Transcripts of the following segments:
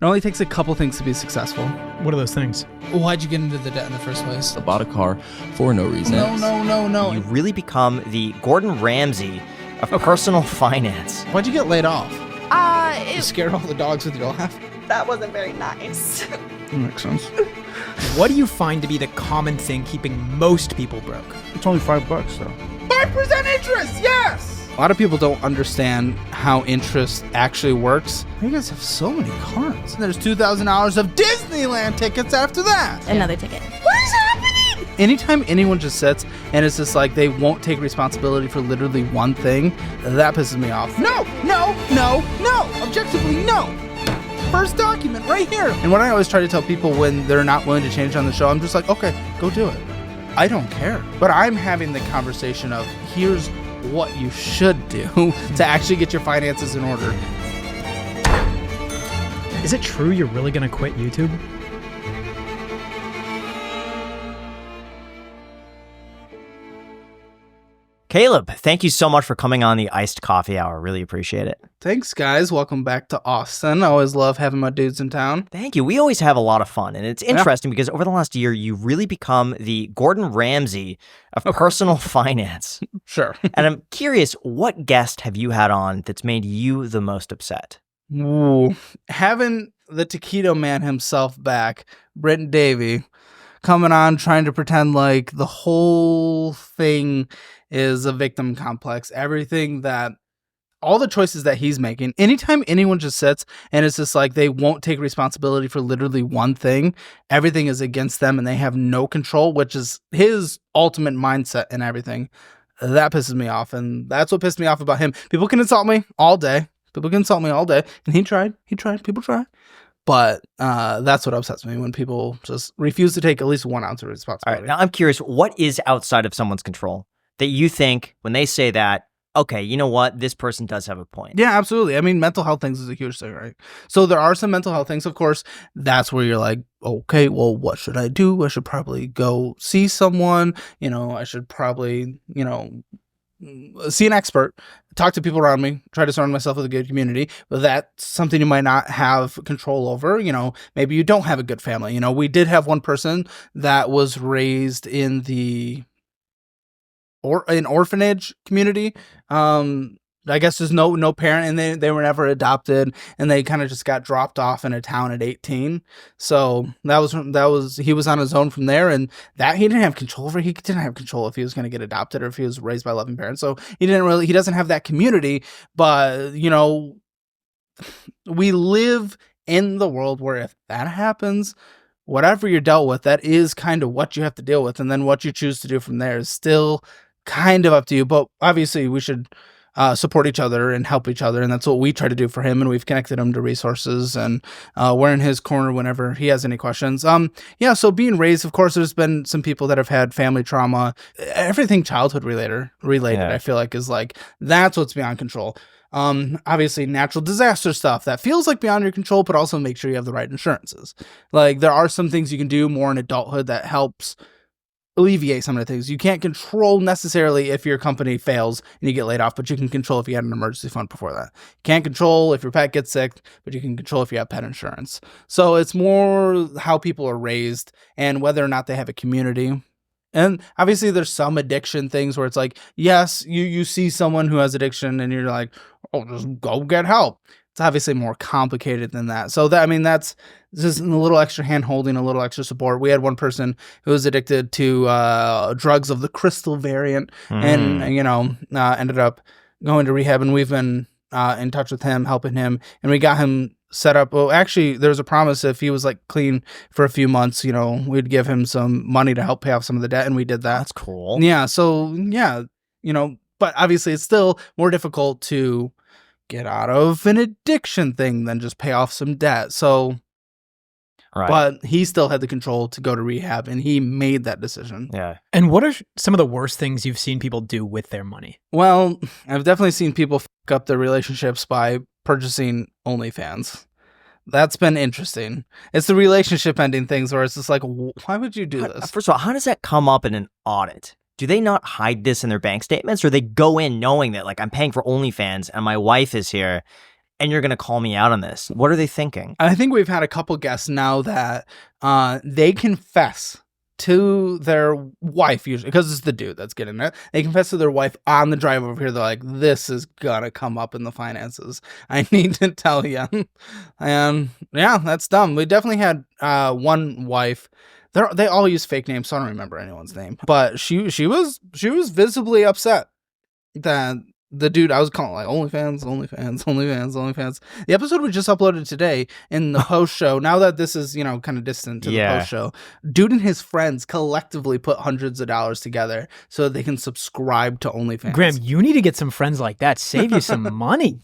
It only takes a couple things to be successful. What are those things? Why'd you get into the debt in the first place? I bought a car for no reason. No. You really become the Gordon Ramsay of personal finance. Why'd you get laid off? You It, scared all the dogs with your laugh? that wasn't very nice. That makes sense. What do you find to be the common thing keeping most people broke? It's only $5 though. 5% interest, yes! A lot of people don't understand how interest actually works. You guys have so many cards. There's $2,000 of Disneyland tickets after that. Another ticket. What is happening? Anytime anyone just sits and it's just like they won't take responsibility for literally one thing, that pisses me off. No. Objectively, no. First document right here. And what I always try to tell people when they're not willing to change on the show, I'm just like, okay, go do it. I don't care. But I'm having the conversation of here's what you should do to actually get your finances in order. Is it true you're really going to quit YouTube? Caleb, thank you so much for coming on the Iced Coffee Hour. Really appreciate it. Thanks, guys. Welcome back to Austin. I always love having my dudes in town. Thank you. We always have a lot of fun. And it's interesting because over the last year, you really become the Gordon Ramsay of personal finance. Sure. And I'm curious, what guest have you had on that's made you the most upset? Ooh. Having the taquito man himself back, Britton Davey, coming on trying to pretend like the whole thing is a victim complex. Everything that, all the choices that he's making, anytime anyone just sits and it's just like they won't take responsibility for literally one thing, everything is against them and they have no control, which is his ultimate mindset and everything. That pisses me off. And that's what pissed me off about him. People can insult me all day. And he tried. People try. But that's what upsets me when people just refuse to take at least 1 ounce of responsibility. All right. Now, I'm curious, what is outside of someone's control that you think when they say that, okay, you know what? This person does have a point. Yeah, absolutely. I mean, mental health things is a huge thing, right? So there are some mental health things, of course. That's where you're like, okay, well, what should I do? I should probably go see someone. I should probably, see an expert, talk to people around me, try to surround myself with a good community. But that's something you might not have control over. Maybe you don't have a good family. We did have one person that was raised in an orphanage community. I guess there's no parent, and they were never adopted, and they kind of just got dropped off in a town at 18. So that was he was on his own from there, and that he didn't have control over. He didn't have control if he was going to get adopted or if he was raised by loving parents. So he doesn't have that community. But we live in the world where if that happens, whatever you're dealt with, that is kind of what you have to deal with, and then what you choose to do from there is still kind of up to you. But obviously we should support each other and help each other, and that's what we try to do for him, and we've connected him to resources, and we're in his corner whenever he has any questions. So being raised, of course, there's been some people that have had family trauma, everything childhood related. I feel like is like, that's what's beyond control. Obviously natural disaster stuff that feels like beyond your control, but also make sure you have the right insurances. Like, there are some things you can do more in adulthood that helps alleviate some of the things. You can't control necessarily if your company fails and you get laid off, but you can control if you had an emergency fund before that. You can't control if your pet gets sick, but you can control if you have pet insurance. So it's more how people are raised and whether or not they have a community. And obviously there's some addiction things where it's like, yes, you see someone who has addiction and you're like, oh, just go get help. It's obviously more complicated than that. So that's just a little extra hand holding, a little extra support. We had one person who was addicted to drugs of the crystal variant and ended up going to rehab, and we've been in touch with him, helping him, and we got him set up. Well, actually, there was a promise if he was like clean for a few months, we'd give him some money to help pay off some of the debt, and we did that. That's cool. Yeah. So but obviously it's still more difficult to get out of an addiction thing than just pay off some debt. So, right. But he still had the control to go to rehab, and he made that decision. Yeah. And what are some of the worst things you've seen people do with their money? Well, I've definitely seen people fuck up their relationships by purchasing OnlyFans. That's been interesting. It's the relationship ending things where it's just like, why would you do this? First of all, how does that come up in an audit? Do they not hide this in their bank statements, or they go in knowing that, like, I'm paying for OnlyFans and my wife is here and you're going to call me out on this. What are they thinking? I think we've had a couple guests now that they confess to their wife, usually, because it's the dude that's getting it. They confess to their wife on the drive over here. They're like, this is going to come up in the finances. I need to tell you. And yeah, that's dumb. We definitely had one wife. They all use fake names, so I don't remember anyone's name. But she was visibly upset that the dude, I was calling like OnlyFans. The episode we just uploaded today in the post show, now that this is, kind of distant to the post show, dude and his friends collectively put hundreds of dollars together so that they can subscribe to OnlyFans. Graham, you need to get some friends like that. Save you some money.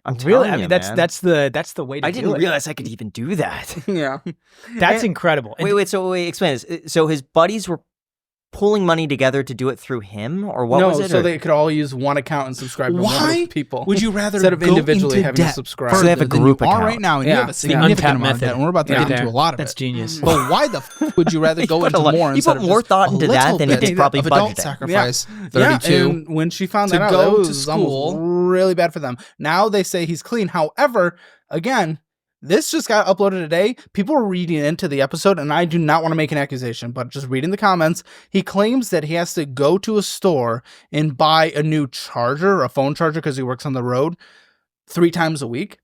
I'm telling you, that's man. that's the way to do it. I didn't realize I could even do that. Yeah. That's incredible. Wait, explain this. So his buddies were pulling money together to do it through him, or what was it? So they could all use one account and subscribe to one people. Would you rather instead of go individually into having debt to subscribe? So they have a group than you are account. right now, and Yeah. you have a The significant untapped amount of method. debt, and we're about to Right get there. into a lot of That's it. genius. But why the would you rather go into more You instead put of more just thought a into little that than bit it's probably of adult budgeting. sacrifice? Yeah, 32. and when she found to that out, go that to was almost school. really bad for them. Now they say he's clean. However, again, this just got uploaded today. People are reading into the episode, and I do not want to make an accusation, but just reading the comments, he claims that he has to go to a store and buy a new charger, a phone charger, because he works on the road 3 times a week,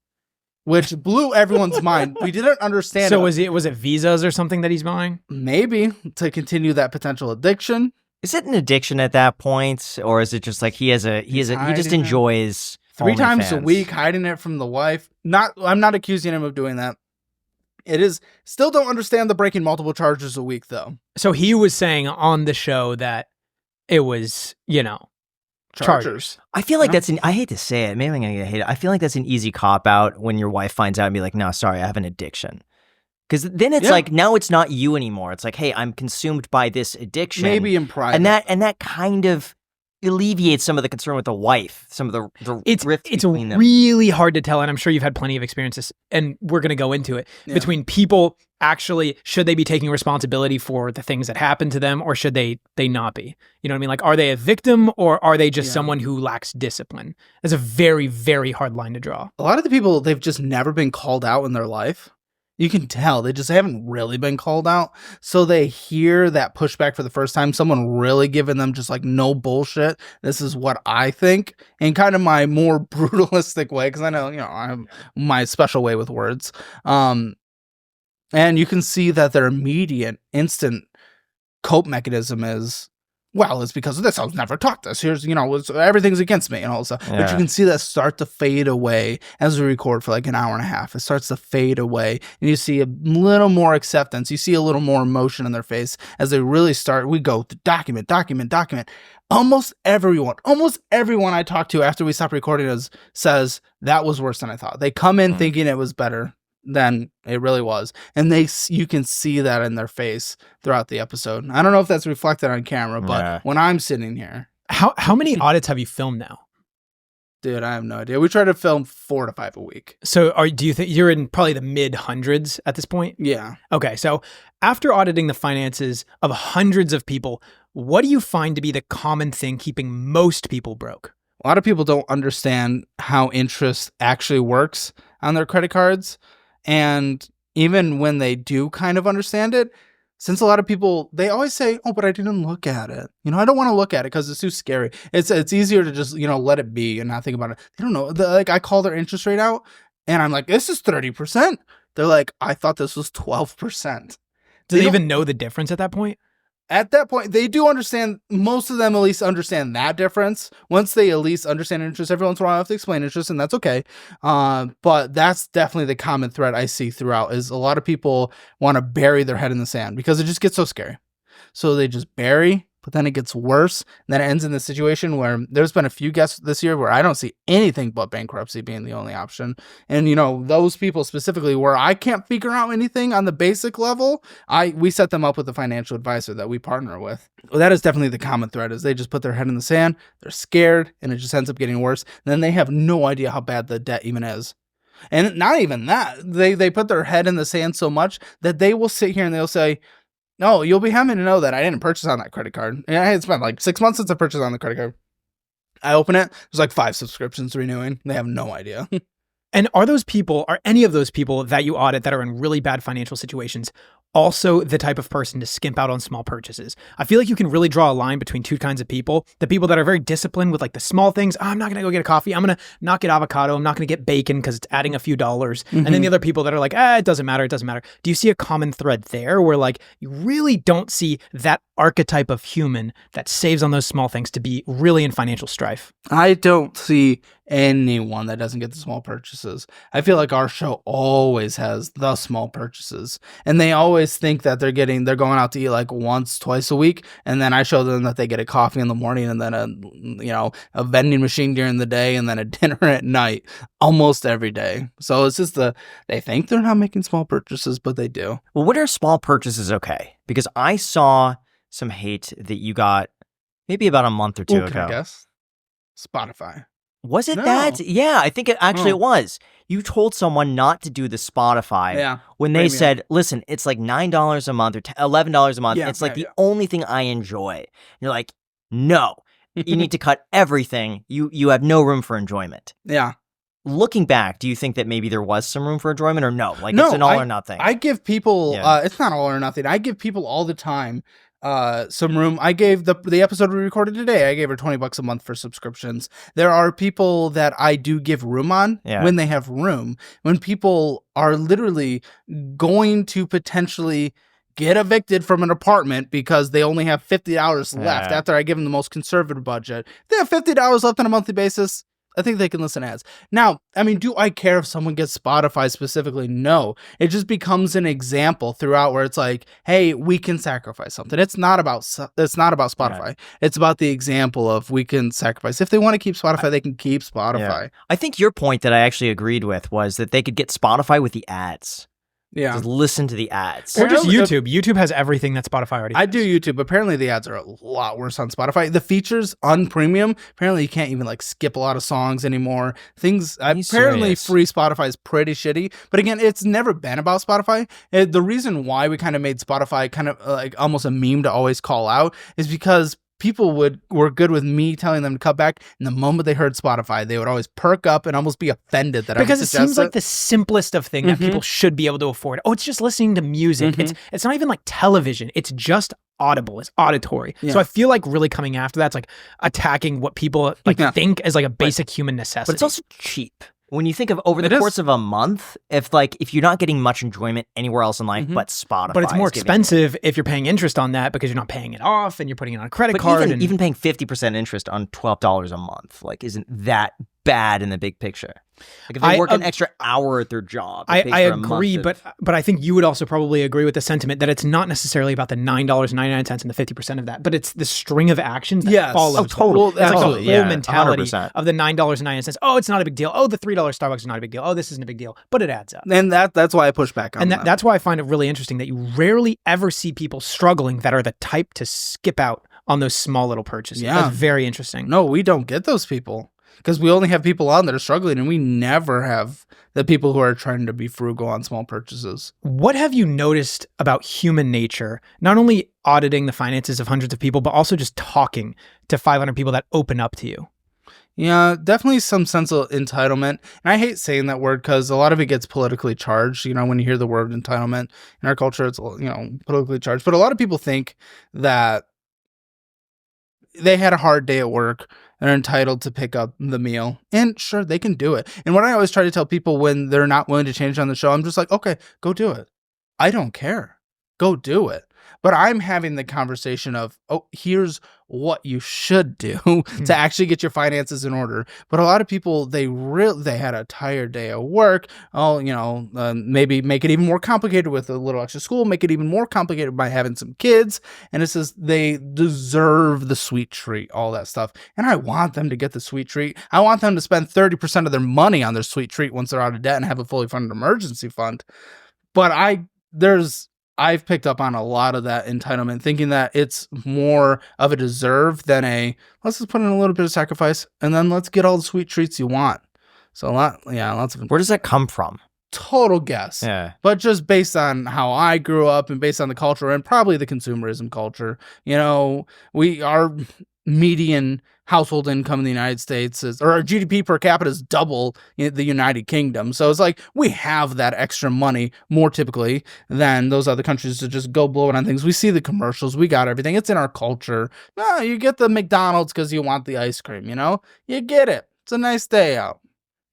which blew everyone's mind. We didn't understand. So was it visas or something that he's buying? Maybe to continue that potential addiction. Is it an addiction at that point, or is it just like he just hiding it. enjoys 3 times a OnlyFans? week, hiding it from the wife. I'm not accusing him of doing that. It is still don't understand the breaking multiple charges a week though. So he was saying on the show that it was, chargers. I feel like I hate to say it, maybe I'm gonna hate it. I feel like that's an easy cop out when your wife finds out and be like, no, sorry, I have an addiction. Because then it's like, now it's not you anymore. It's like, hey, I'm consumed by this addiction. Maybe in private. And that kind of alleviates some of the concern with the wife, some of the rift It's between them. really hard to tell, and I'm sure you've had plenty of experiences, and we're going to go into it, between people actually, should they be taking responsibility for the things that happen to them, or should they not be? You know what I mean? Like, are they a victim, or are they just someone who lacks discipline? That's a very, very hard line to draw. A lot of the people, they've just never been called out in their life. You can tell they just haven't really been called out. So they hear that pushback for the first time, someone really giving them just like, no bullshit. This is what I think, in kind of my more brutalistic way. Cause I know, I have my special way with words. And you can see that their immediate instant cope mechanism is, well, it's because of this. I was never taught this. Here's, everything's against me and all this stuff. But you can see that start to fade away as we record for like an hour and a half. It starts to fade away. And you see a little more acceptance. You see a little more emotion in their face as they really start. We go to document. Almost everyone I talk to after we stop recording says that was worse than I thought. They come in thinking it was better than it really was, and you can see that in their face throughout the episode. I don't know if that's reflected on camera, but when I'm sitting here, How many audits have you filmed now? dude, I have no idea. We try to film 4 to 5 a week. So do you think you're in probably the mid hundreds at this point? Yeah. Okay, so after auditing the finances of hundreds of people, what do you find to be the common thing keeping most people broke? A lot of people don't understand how interest actually works on their credit cards. And even when they do kind of understand it, since a lot of people, they always say, oh, but I didn't look at it. I don't want to look at it because it's too scary. It's easier to just, let it be and not think about it. They don't know. I call their interest rate out and I'm like, this is 30%. They're like, I thought this was 12%. Do they even know the difference at that point? At that point, they do understand. Most of them at least understand that difference. Once they at least understand interest, every once in a while I have to explain interest, and that's okay. But that's definitely the common thread I see throughout is a lot of people want to bury their head in the sand because it just gets so scary. So they just bury, but then it gets worse. And then it ends in this situation where there's been a few guests this year where I don't see anything but bankruptcy being the only option. And, those people specifically where I can't figure out anything on the basic level, we set them up with a financial advisor that we partner with. Well, that is definitely the common thread is they just put their head in the sand. They're scared and it just ends up getting worse. And then they have no idea how bad the debt even is. And not even that. They put their head in the sand so much that they will sit here and they'll say, no, you'll be happy to know that I didn't purchase on that credit card. It's been like 6 months since I purchased on the credit card. I open it. There's like 5 subscriptions renewing. They have no idea. And are any of those people that you audit that are in really bad financial situations also the type of person to skimp out on small purchases? I feel like you can really draw a line between two kinds of people. The people that are very disciplined with like the small things. Oh, I'm not going to go get a coffee. I'm going to not get avocado. I'm not going to get bacon because it's adding a few dollars. And then the other people that are like, it doesn't matter. It doesn't matter. Do you see a common thread there where like you really don't see that archetype of human that saves on those small things to be really in financial strife? I don't see anyone that doesn't get the small purchases. I feel like our show always has the small purchases, and they always think that they're going out to eat like once, twice a week, and then I show them that they get a coffee in the morning and then a vending machine during the day and then a dinner at night almost every day. So it's just they think they're not making small purchases, but they do. Well, what are small purchases okay? Because I saw some hate that you got maybe about a month or two ago. Can I guess? Spotify. Was it No. that? Yeah, I think it was. You told someone not to do the Spotify when they Premium. said, listen, it's like $9 a month or $11 a month. Yeah, it's like the yeah. only thing I enjoy. And you're like, no, you need to cut everything. You have no room for enjoyment. Yeah. Looking back, do you think that maybe there was some room for enjoyment or no? Like No, it's an all or nothing. I give people, Yeah. it's not all or nothing. I give people all the time some room. I gave the episode we recorded today, I gave her $20 a month for subscriptions. There are people that I do give room on when they have room. When people are literally going to potentially get evicted from an apartment because they only have $50 left after I give them the most conservative budget. If they have $50 left on a monthly basis, I think they can listen to ads. Now, I mean, do I care if someone gets Spotify specifically? No. It just becomes an example throughout where it's like, hey, we can sacrifice something. It's not about Spotify. Right. It's about the example of we can sacrifice. If they want to keep Spotify, they can keep Spotify. Yeah. I think your point that I actually agreed with was that they could get Spotify with the ads. Yeah. Just listen to the ads. Or just Apparently- YouTube. YouTube has everything that Spotify already has. I do YouTube. Apparently the ads are a lot worse on Spotify. The features on premium, apparently you can't even like skip a lot of songs anymore. Things Are you apparently serious? free Spotify is pretty shitty. But again, it's never been about Spotify. The reason why we kind of made Spotify kind of like almost a meme to always call out is because people were good with me telling them to cut back, and the moment they heard Spotify, they would always perk up and almost be offended that because I would it suggest seems like the simplest of thing that people should be able to afford. Oh, it's just listening to music. It's not even like television. It's just audible. It's auditory. Yeah. So I feel like really coming after that's like attacking what people like think as like a basic human necessity. But it's also cheap. When you think of over the It is. course of a month, if you're not getting much enjoyment anywhere else in life but Spotify. but it's more is giving expensive if you're paying interest on that because you're not paying it off and you're putting it on a credit But card. even paying 50% interest on $12 a month, like, isn't that bad in the big picture? Like if they work an extra hour at their job, it pays I for a month agree, of- but I think you would also probably agree with the sentiment that it's not necessarily about the $9.99 and the 50% of that, but it's the string of actions that Yes. follow. Oh, totally. Well, that's Absolutely. like the whole Yeah, mentality 100%. of the $9.99. Oh, it's not a big deal. Oh, the $3 Starbucks is not a big deal. Oh, this isn't a big deal, but it adds up. and that's why I push back on And that. that's why I find it really interesting that you rarely ever see people struggling that are the type to skip out on those small little purchases. Yeah. That's very interesting. No, we don't get those people because we only have people on that are struggling, and we never have the people who are trying to be frugal on small purchases. What have you noticed about human nature, not only auditing the finances of hundreds of people, but also just talking to 500 people that open up to you? Yeah, definitely some sense of entitlement. And I hate saying that word because a lot of it gets politically charged. You know, when you hear the word entitlement in our culture, it's, politically charged. But a lot of people think that they had a hard day at work and are entitled to pick up the meal. And sure, they can do it. And what I always try to tell people when they're not willing to change on the show, I'm just like, okay, go do it. I don't care. Go do it. But I'm having the conversation of, oh, here's what you should do to actually get your finances in order. But a lot of people, they had a tired day at work. Oh, maybe make it even more complicated with a little extra school, make it even more complicated by having some kids. And it says they deserve the sweet treat, all that stuff. And I want them to get the sweet treat. I want them to spend 30% of their money on their sweet treat once they're out of debt and have a fully funded emergency fund. But I've picked up on a lot of that entitlement, thinking that it's more of a deserve than let's just put in a little bit of sacrifice and then let's get all the sweet treats you want. So lots of Where does that come from? total guess. Yeah. But just based on how I grew up and based on the culture and probably the consumerism culture, median household income in the United States is, or our GDP per capita is double in the United Kingdom. So it's like we have that extra money more typically than those other countries to just go blow it on things. We see the commercials, we got everything. It's in our culture. No, you get the McDonald's because you want the ice cream, You get it. It's a nice day out.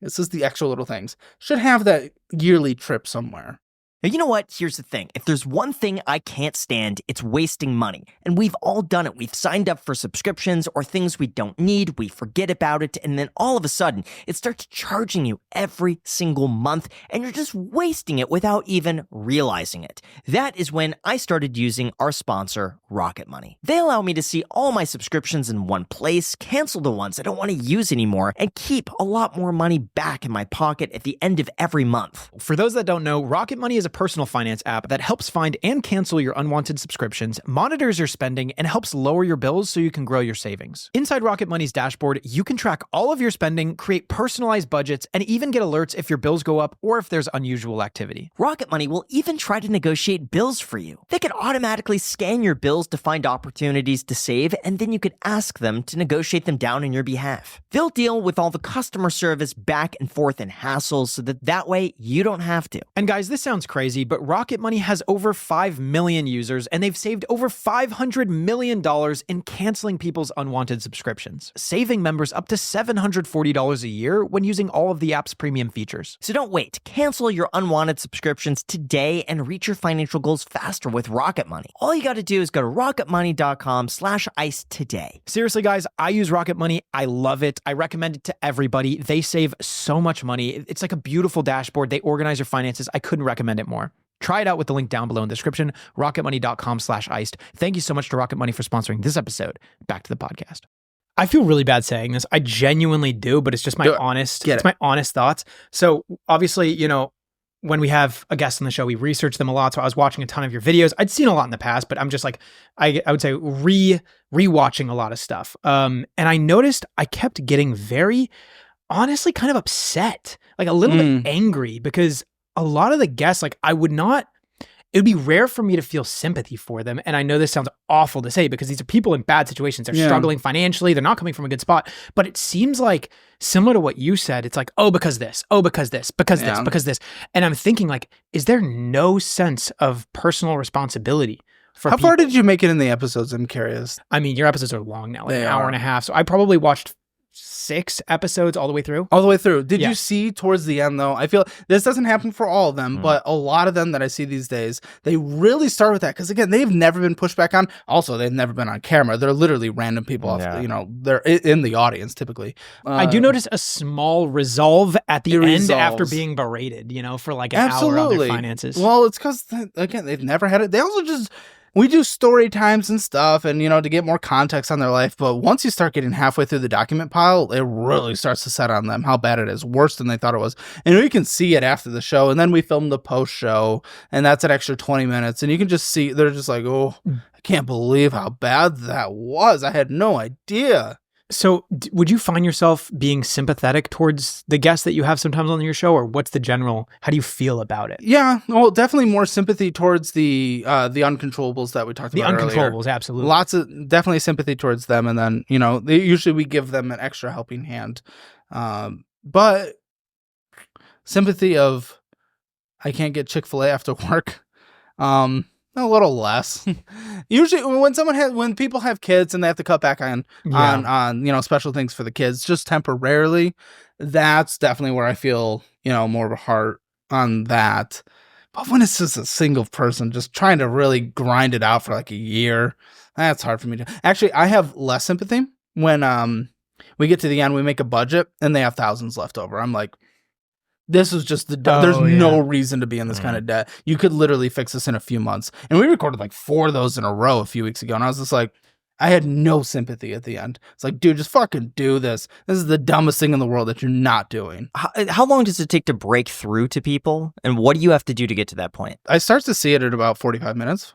It's just the extra little things. Should have that yearly trip somewhere. Now, you know what? Here's the thing. If there's one thing I can't stand, it's wasting money. And we've all done it. We've signed up for subscriptions or things we don't need. We forget about it. And then all of a sudden, it starts charging you every single month. And you're just wasting it without even realizing it. That is when I started using our sponsor, RocketMoney. They allow me to see all my subscriptions in one place, cancel the ones I don't want to use anymore, and keep a lot more money back in my pocket at the end of every month. For those that don't know, RocketMoney is a personal finance app that helps find and cancel your unwanted subscriptions, monitors your spending, and helps lower your bills so you can grow your savings. Inside RocketMoney's dashboard, you can track all of your spending, create personalized budgets, and even get alerts if your bills go up or if there's unusual activity. RocketMoney will even try to negotiate bills for you. They can automatically scan your bills to find opportunities to save, and then you can ask them to negotiate them down on your behalf. They'll deal with all the customer service back and forth and hassles so that way you don't have to. And guys, this sounds crazy, but RocketMoney has over 5 million users, and they've saved over $500 million in canceling people's unwanted subscriptions, saving members up to $740 a year when using all of the app's premium features. So don't wait. Cancel your unwanted subscriptions today and reach your financial goals faster with RocketMoney. All you got to do is go to rocketmoney.com/ice today. Seriously, guys, I use RocketMoney. I love it. I recommend it to everybody. They save so much money. It's like a beautiful dashboard. They organize your finances. I couldn't recommend it more. Try it out with the link down below in the description, rocketmoney.com/iced. Thank you so much to RocketMoney for sponsoring this episode. Back to the podcast. I feel really bad saying this. I genuinely do, but it's just my honest thoughts. So obviously, when we have a guest on the show, we research them a lot. So I was watching a ton of your videos. I'd seen a lot in the past, but I'm just like, I would say rewatching a lot of stuff. And I noticed I kept getting very, honestly, kind of upset, like a little bit angry, because a lot of the guests, like it would be rare for me to feel sympathy for them. And I know this sounds awful to say because these are people in bad situations. They're struggling financially. They're not coming from a good spot. But it seems like, similar to what you said, it's like, oh, because this, because this. And I'm thinking like, is there no sense of personal responsibility for How people? far did you make it in the episodes? I'm curious. I mean, your episodes are long now, like They an hour are. and a half. So I probably watched 6 episodes all the way through. All the way through. Did Yeah. you see towards the end, though? I feel this doesn't happen for all of them, but a lot of them that I see these days, they really start with that. Because, again, they've never been pushed back on. Also, they've never been on camera. They're literally random people off, they're in the audience typically. I do notice a small resolve at the end after resolves. being berated, for like an hour on their finances. Well, it's because, again, they've never had it. They also just... We do story times and stuff and, to get more context on their life. But once you start getting halfway through the document pile, it really starts to set on them how bad it is. Worse than they thought it was. And we can see it after the show. And then we film the post show. And that's an extra 20 minutes. And you can just see, they're just like, oh, I can't believe how bad that was. I had no idea. So would you find yourself being sympathetic towards the guests that you have sometimes on your show, or what's the general, how do you feel about it? Yeah, well, definitely more sympathy towards the uncontrollables that we talked about earlier. The uncontrollables, absolutely. Lots of, definitely sympathy towards them. And then, usually we give them an extra helping hand. But sympathy of, I can't get Chick-fil-A after work. A little less. Usually when people have kids and they have to cut back on special things for the kids just temporarily, that's definitely where I feel, more of a heart on that. But when it's just a single person just trying to really grind it out for like a year, that's hard for me to. Actually, I have less sympathy when we get to the end, we make a budget and they have thousands left over. I'm like, this is just there's no reason to be in this kind of debt. You could literally fix this in a few months. And we recorded like 4 of those in a row a few weeks ago. And I was just like, I had no sympathy at the end. It's like, dude, just fucking do this. This is the dumbest thing in the world that you're not doing. How long does it take to break through to people? And what do you have to do to get to that point? I start to see it at about 45 minutes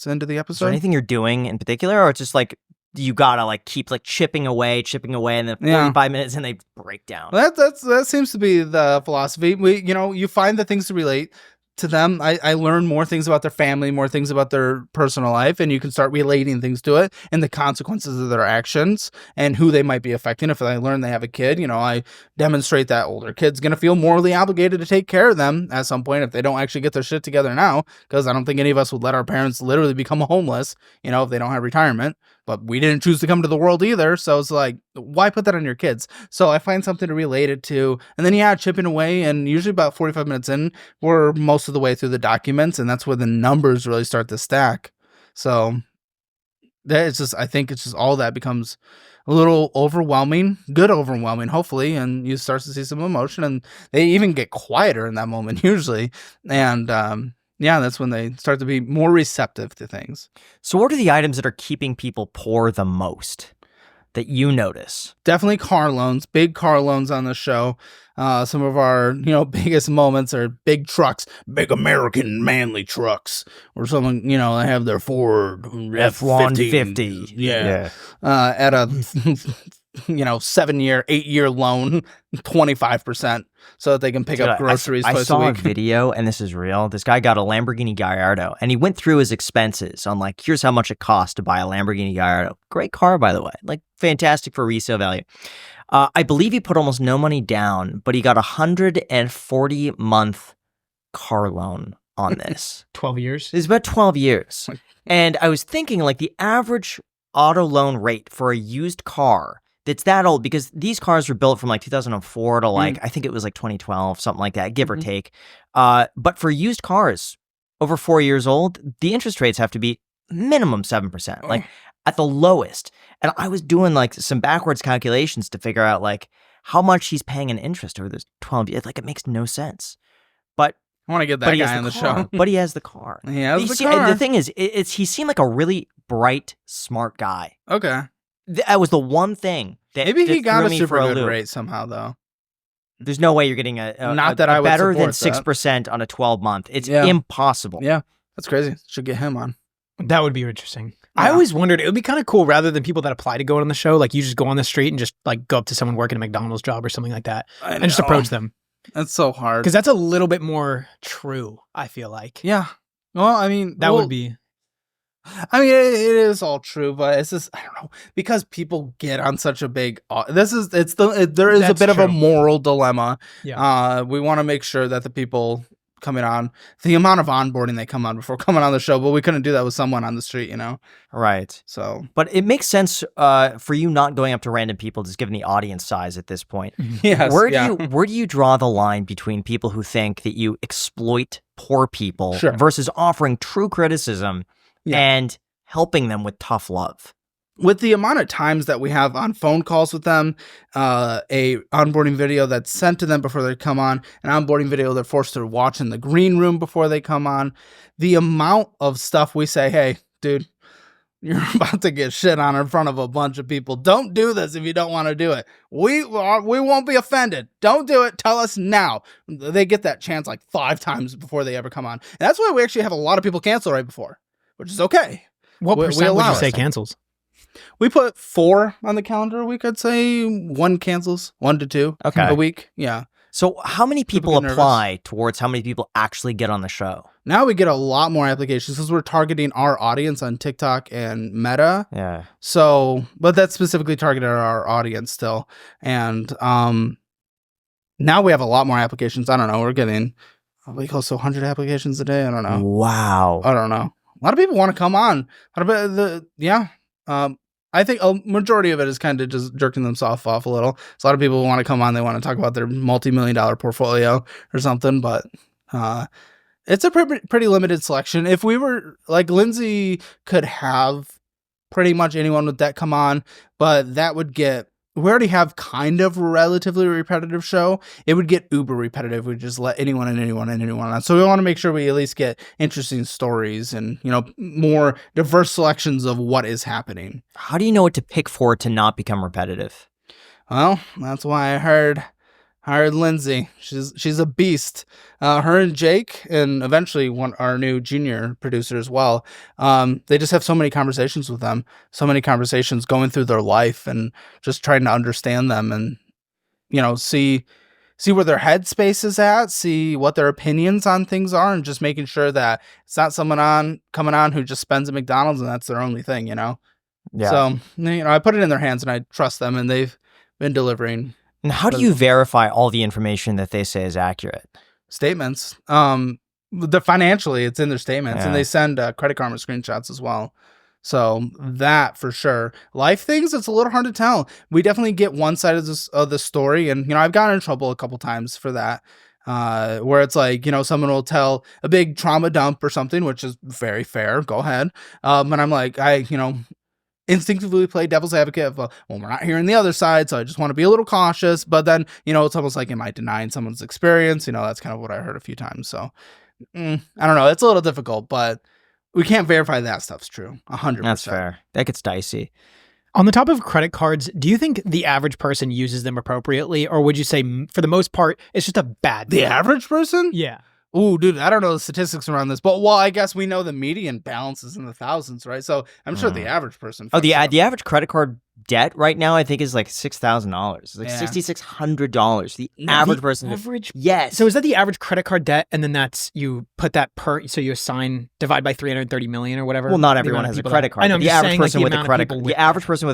into the Is episode. there anything you're doing in particular, or it's just like, you gotta like keep like chipping away, and then 45 minutes and they break down? That seems to be the philosophy. You find the things to relate. to them. I learn more things about their family, more things about their personal life, and you can start relating things to it and the consequences of their actions and who they might be affecting. If I learn they have a kid, I demonstrate that older kid's going to feel morally obligated to take care of them at some point if they don't actually get their shit together now, because I don't think any of us would let our parents literally become homeless, if they don't have retirement. But we didn't choose to come to the world either, so it's like, why put that on your kids? So I find something to relate it to, and then chipping away, and usually about 45 minutes in, we're most of the way through the documents, and that's where the numbers really start to stack. So I think it's just all that becomes a little overwhelming, hopefully, and you start to see some emotion, and they even get quieter in that moment usually, and that's when they start to be more receptive to things. So what are the items that are keeping people poor the most that you notice? Definitely car loans, big car loans on the show. Some of our, biggest moments are big trucks, big American manly trucks, or someone, they have their Ford F-150. Yeah. At a, 7-year, 8-year loan, 25%, so that they can pick up groceries twice a week. I saw a video, and this is real. This guy got a Lamborghini Gallardo, and he went through his expenses on here's how much it costs to buy a Lamborghini Gallardo. Great car, by the way. Fantastic for resale value. I believe he put almost no money down, but he got a 140-month car loan on this. 12 years? It's about 12 years. And I was thinking, the average auto loan rate for a used car that's that old, because these cars were built from 2004 to I think it was 2012, something like that, give or take. But for used cars over 4 years old, the interest rates have to be minimum 7%, at the lowest. And I was doing some backwards calculations to figure out how much he's paying in interest over those 12 years. It makes no sense. But I want to get that guy on the show. But he has the car. He has the car. The thing is, he seemed like a really bright, smart guy. Okay. That was the one thing that maybe he got a me super for good loop. rate somehow, though. There's no way you're getting a better than 6% on a 12-month. It's impossible. Yeah, that's crazy. Should get him on. That would be interesting. Yeah. I always wondered, it would be kind of cool rather than people that apply to go on the show. You just go on the street and just go up to someone working a McDonald's job or something like that and just approach them. That's so hard. Because that's a little bit more true, I feel like. Yeah. Well, I mean, that would be. I mean, it is all true, but it's just, I don't know, because people get on such a big, there is a bit of a moral dilemma. Yeah. We want to make sure that the people coming on, the amount of onboarding they come on before coming on the show, but we couldn't do that with someone on the street, Right. So, but it makes sense for you not going up to random people, just given the audience size at this point. Yes. Where do you draw the line between people who think that you exploit poor people versus offering true criticism and helping them with tough love? With the amount of times that we have on phone calls with them, a onboarding video that's sent to them before they come on, an onboarding video they're forced to watch in the green room before they come on, the amount of stuff we say, hey, dude, you're about to get shit on in front of a bunch of people. Don't do this if you don't want to do it. We won't be offended. Don't do it. Tell us now. They get that chance 5 times before they ever come on. And that's why we actually have a lot of people cancel right before, which is okay. What percent would you say cancels? We put 4 on the calendar a week. I'd say 1 cancels, 1 to 2 a week. Yeah. So how many people apply towards how many people actually get on the show? Now we get a lot more applications because we're targeting our audience on TikTok and Meta. Yeah. So, but that's specifically targeted at our audience still. And now we have a lot more applications. I don't know. We're getting probably close to 100 applications a day. I don't know. Wow. I don't know. A lot of people want to come on. I think a majority of it is kind of just jerking themselves off a little. So a lot of people want to come on. They want to talk about their multi-million-dollar portfolio or something, but it's a pretty limited selection. If we were Lindsay could have pretty much anyone with that come on, but that would get, we already have kind of a relatively repetitive show. It would get uber repetitive. We just let anyone on. So we want to make sure we at least get interesting stories and, more diverse selections of what is happening. How do you know what to pick for to not become repetitive? Well, that's why I hired Lindsay. She's a beast. Her and Jake, and eventually our new junior producer as well. They just have so many conversations with them, so many conversations going through their life and just trying to understand them and, see see where their headspace is at, see what their opinions on things are, and just making sure that it's not someone coming on who just spends at McDonald's and that's their only thing, Yeah. So, I put it in their hands and I trust them, and they've been delivering And how do you verify all the information that they say is accurate? statements. Financially, it's in their statements, and they send Credit Karma screenshots as well. So that for sure. Life things, it's a little hard to tell. We definitely get one side of the story, and I've gotten in trouble a couple times for that. Where it's like, someone will tell a big trauma dump or something, which is very fair. Go ahead. And I'm like, instinctively play devil's advocate of, well, we're not hearing the other side, so I just want to be a little cautious. But then, it's almost like, am I denying someone's experience? That's kind of what I heard a few times. So I don't know. It's a little difficult, but we can't verify that stuff's true. 100%. That's fair. That gets dicey. On the topic of credit cards, do you think the average person uses them appropriately, or would you say, for the most part, it's just a bad The thing? average person? Yeah. Ooh, dude, I don't know the statistics around this, but I guess we know the median balance is in the thousands, right? So I'm sure the average person. Oh, the average credit card debt right now, I think, is like $6,000. It's like $6,600. The average person. Average. Yes. So is that the average credit card debt, and then that's you put that so you divide by 330 million or whatever? Well, not everyone has a credit card. I know. The average person with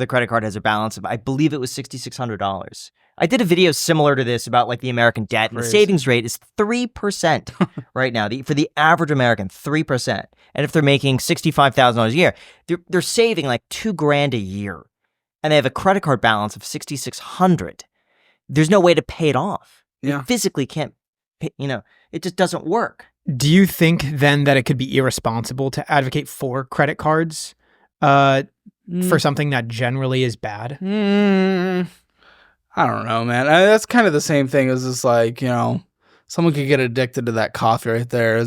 a credit card has a balance of, I believe it was $6,600. I did a video similar to this about like the American debt, and the savings rate is 3% right now. For the average American, 3%. And if they're making $65,000 a year, they're saving like $2,000 a year, and they have a credit card balance of $6,600. There's no way to pay it off. Yeah. You physically can't. It just doesn't work. Do you think then that it could be irresponsible to advocate for credit cards for something that generally is bad? I don't know, man. That's kind of the same thing as just like, someone could get addicted to that coffee right there.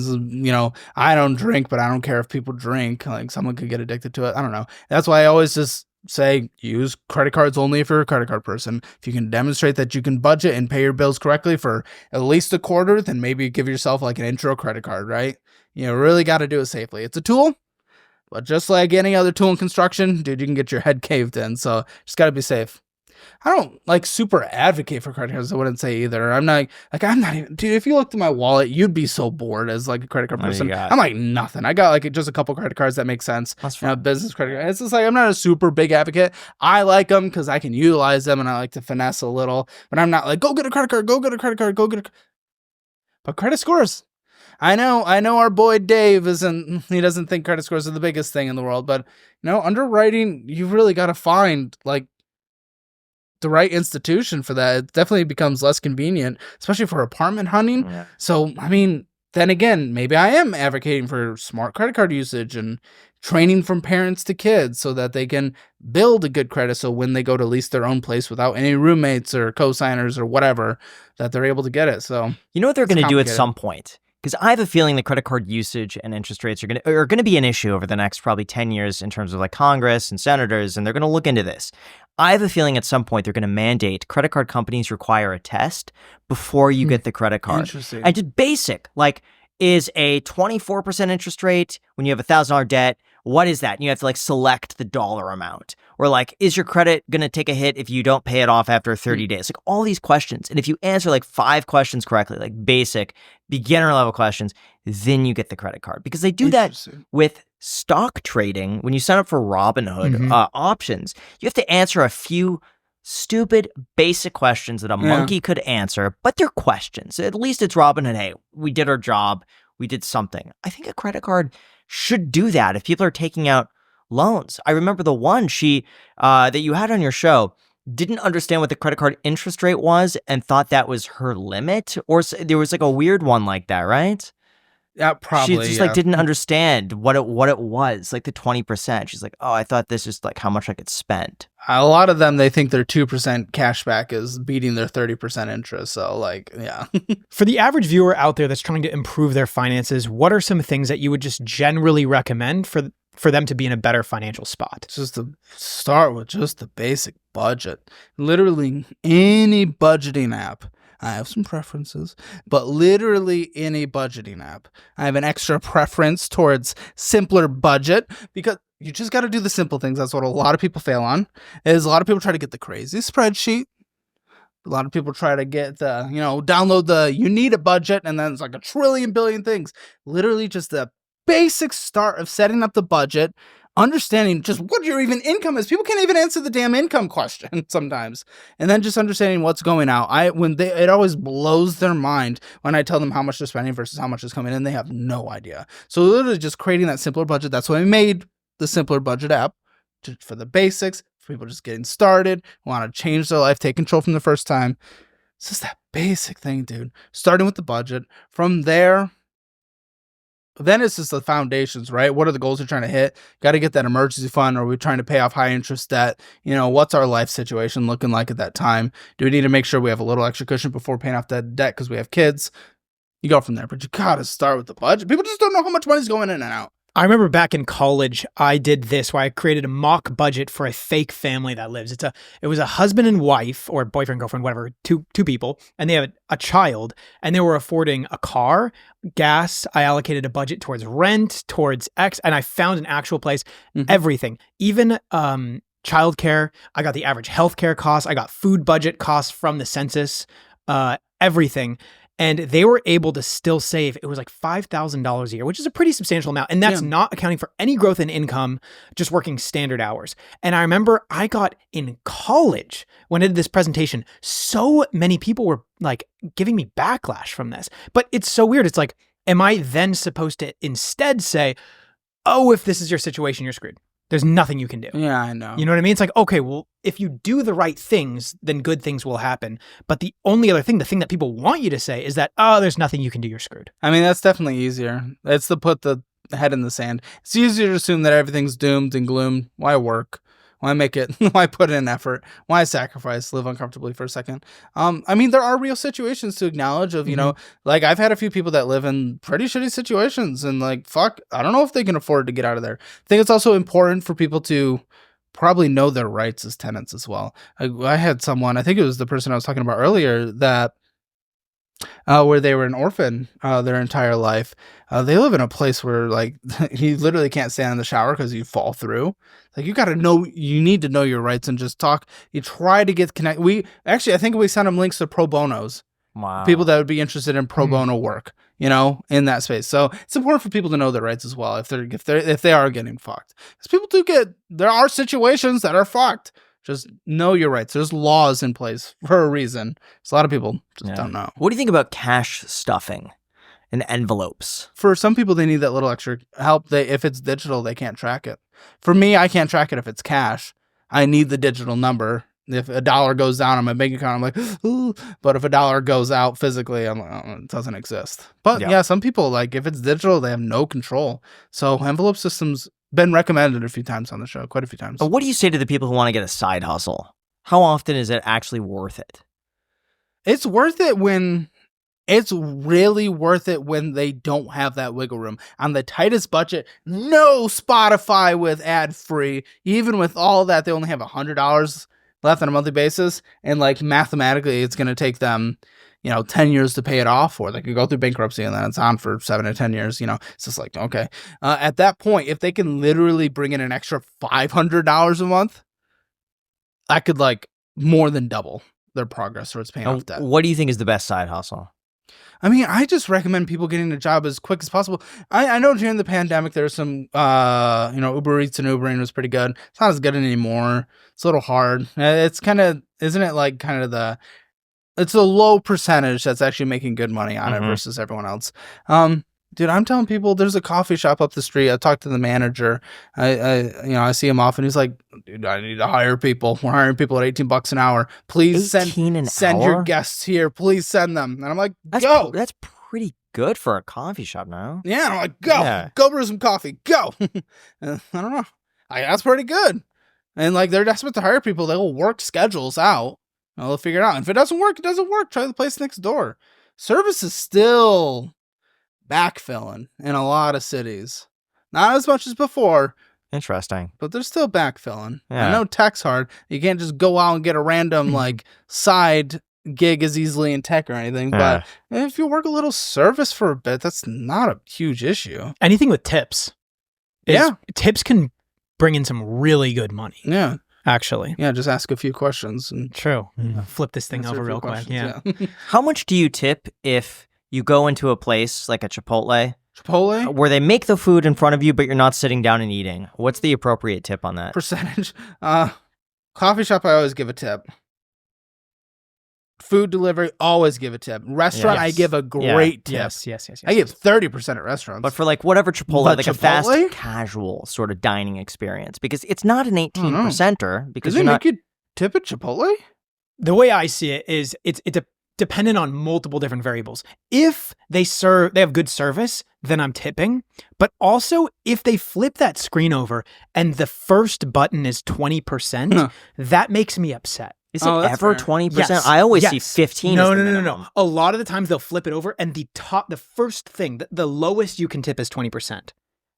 I don't drink, but I don't care if people drink. Like, someone could get addicted to it. I don't know. That's why I always just say use credit cards only if you're a credit card person. If you can demonstrate that you can budget and pay your bills correctly for at least a quarter, then maybe give yourself like an intro credit card, right? Really got to do it safely. It's a tool, but just like any other tool in construction, dude, you can get your head caved in. So just got to be safe. I don't like super advocate for credit cards. I wouldn't say either. I'm not even, dude, if you looked at my wallet, you'd be so bored as like a credit card person. I'm like nothing. I got like just a couple credit cards that make sense. Business credit cards. It's just like, I'm not a super big advocate. I like them because I can utilize them and I like to finesse a little, but I'm not like, go get a credit card, go get a credit card, but credit scores. I know our boy Dave he doesn't think credit scores are the biggest thing in the world, but underwriting, you really got to find like the right institution for that. It definitely becomes less convenient, especially for apartment hunting. Yeah. So, then again, maybe I am advocating for smart credit card usage and training from parents to kids so that they can build a good credit. So when they go to lease their own place without any roommates or co-signers or whatever, that they're able to get it. So, you know what they're going to do at some point? Because I have a feeling that credit card usage and interest rates are going to be an issue over the next probably 10 years in terms of like Congress and senators, and they're going to look into this. I have a feeling at some point they're going to mandate credit card companies require a test before you get the credit card. Interesting. And just basic, like, is a 24% interest rate when you have $1,000 debt? What is that? And you have to like select the dollar amount. Or like, is your credit going to take a hit if you don't pay it off after 30 days? Like all these questions. And if you answer like 5 questions correctly, like basic beginner level questions, then you get the credit card. Because they do that with stock trading. When you sign up for Robinhood options, you have to answer a few stupid basic questions that a monkey could answer, but they're questions. At least it's Robinhood. Hey, we did our job. We did something. I think a credit card should do that if people are taking out loans. I remember the one that you had on your show didn't understand what the credit card interest rate was and thought that was her limit, or there was like a weird one like that, right? Yeah, probably. She just like didn't understand what it was, like the 20%. She's like, oh, I thought this is like how much I could spend. A lot of them, they think their 2% cashback is beating their 30% interest. So like, yeah. For the average viewer out there that's trying to improve their finances, what are some things that you would just generally recommend for them to be in a better financial spot? Just to start with just the basic budget. Literally any budgeting app. I have some preferences, but literally any budgeting app. I have an extra preference towards simpler budget because you just got to do the simple things. That's what a lot of people fail on. Is a lot of people try to get the crazy spreadsheet. A lot of people try to get the, download the you need a budget, and then it's like a trillion billion things. Literally just the basic start of setting up the budget, understanding just what your even income is. People can't even answer the damn income question sometimes. And then just understanding what's going out. It always blows their mind when I tell them how much they're spending versus how much is coming in. They have no idea. So literally just creating that simpler budget. That's why I made the Simpler Budget app, just for the basics, for people just getting started, want to change their life, take control from the first time. It's just that basic thing, dude. Starting with the budget. From there, then it's just the foundations, right? What are the goals you're trying to hit? Got to get that emergency fund. Or are we trying to pay off high interest debt? What's our life situation looking like at that time? Do we need to make sure we have a little extra cushion before paying off that debt because we have kids? You go from there, but you got to start with the budget. People just don't know how much money's going in and out. I remember back in college, I did this where I created a mock budget for a fake family that lives. It was a husband and wife, or boyfriend, girlfriend, whatever, two people, and they have a child, and they were affording a car, gas. I allocated a budget towards rent, towards X, and I found an actual place, everything, even childcare. I got the average healthcare costs. I got food budget costs from the census, everything. And they were able to still save, it was like $5,000 a year, which is a pretty substantial amount. And that's not accounting for any growth in income, just working standard hours. And I remember I got in college when I did this presentation, so many people were like giving me backlash from this. But it's so weird. It's like, am I then supposed to instead say, oh, if this is your situation, you're screwed? There's nothing you can do. Yeah, I know. You know what I mean? It's like, okay, well, if you do the right things, then good things will happen. But the only other thing, the thing that people want you to say is that, oh, there's nothing you can do, you're screwed. I mean, that's definitely easier. It's to put the head in the sand. It's easier to assume that everything's doomed and gloom. Why work? Why make it? Why put in effort? Why sacrifice? Live uncomfortably for a second? I mean, there are real situations to acknowledge of, like I've had a few people that live in pretty shitty situations and like, fuck, I don't know if they can afford to get out of there. I think it's also important for people to probably know their rights as tenants as well. I had someone, I think it was the person I was talking about earlier, that where they were an orphan their entire life. They live in a place where like you literally can't stand in the shower because you fall through. Like you need to know your rights and just talk. You try to get connected. I think we sent them links to pro bonos. Wow. People that would be interested in pro bono work, in that space. So it's important for people to know their rights as well if they are getting fucked. Because there are situations that are fucked. Just know your rights. There's laws in place for a reason. So a lot of people just don't know. What do you think about cash stuffing and envelopes? For some people, they need that little extra help. If it's digital, they can't track it. For me, I can't track it if it's cash. I need the digital number. If $1 goes down on my bank account, I'm like, ooh. But if $1 goes out physically, I'm like, oh, it doesn't exist. But yeah, some people, like if it's digital, they have no control. So envelope systems been recommended a few times on the show, quite a few times. But what do you say to the people who want to get a side hustle? How often is it actually worth it? It's worth it it's really worth it when they don't have that wiggle room. On the tightest budget, no Spotify with ad free. Even with all that, they only have $100 left on a monthly basis. And like mathematically, it's going to take them 10 years to pay it off, or they could go through bankruptcy and then it's on for 7 to 10 years. It's just like, okay. At that point, if they can literally bring in an extra $500 a month, I could like more than double their progress towards paying off debt. What do you think is the best side hustle? I mean, I just recommend people getting a job as quick as possible. I know during the pandemic, there's some, Uber Eats and Ubering was pretty good. It's not as good anymore. It's a little hard. It's kind of, isn't it like kind of it's a low percentage that's actually making good money on it versus everyone else. Dude, I'm telling people there's a coffee shop up the street. I talked to the manager. I see him often. He's like, dude, I need to hire people. We're hiring people at $18 an hour. Please send your guests here. Please send them. And I'm like, go. That's pretty good for a coffee shop now. Yeah, I'm like, go. Yeah. Go brew some coffee. Go. I don't know. That's pretty good. And like they're desperate to hire people. They'll work schedules out. They'll figure it out. And if it doesn't work, it doesn't work. Try the place next door. Service is still backfilling in a lot of cities. Not as much as before. Interesting. But they're still backfilling. Yeah. I know tech's hard. You can't just go out and get a random like side gig as easily in tech or anything. But if you work a little service for a bit, that's not a huge issue. Anything with tips. Tips can bring in some really good money. Yeah. actually. Yeah, just ask a few questions and True. Flip this thing answer over a few real quick. questions, Yeah. How much do you tip if you go into a place like a Chipotle Chipotle where they make the food in front of you, but you're not sitting down and eating? What's the appropriate tip on that? percentage. Coffee shop, I always give a tip. Food delivery, always give a tip. Restaurant, I Yes. give a great tip. Yes. I give 30% at restaurants. But for like whatever Chipotle, But like a fast Chipotle? casual sort of dining experience, because it's not an 18%er because does it you're make not. you tip at Chipotle? The way I see it is it's dependent on multiple different variables. If they have good service, then I'm tipping. But also, if they flip that screen over and the first button is 20%, that makes me upset. Is it that's ever fair. 20%? Yes. I always see Yes. 15. No, as the no. minimum. A lot of the times they'll flip it over, and the first thing, the lowest you can tip is 20%,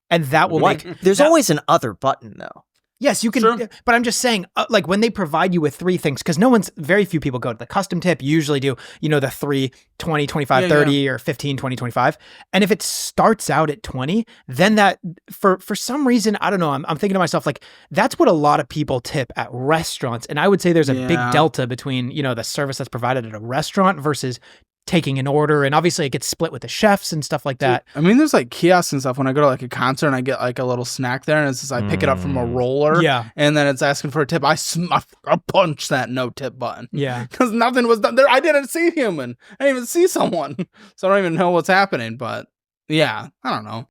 and that will What? make. There's that- always an other button though. Yes, you can, Sure. but I'm just saying, like when they provide you with three things, because very few people go to the custom tip. You usually do, the 3, 20, 25, Yeah, 30, or 15, 20, 25. And if it starts out at 20, then that, for some reason, I don't know, I'm thinking to myself, like, that's what a lot of people tip at restaurants. And I would say there's a big Yeah. delta between, the service that's provided at a restaurant versus taking an order. And obviously it gets split with the chefs and stuff like that. I mean, there's like kiosks and stuff when I go to like a concert and I get like a little snack there and it's just I pick it up from a roller. Yeah. And then it's asking for a tip. I punch that no tip button. Yeah. Because nothing was done there. I didn't see human. I didn't even see someone. So I don't even know what's happening. But yeah, I don't know.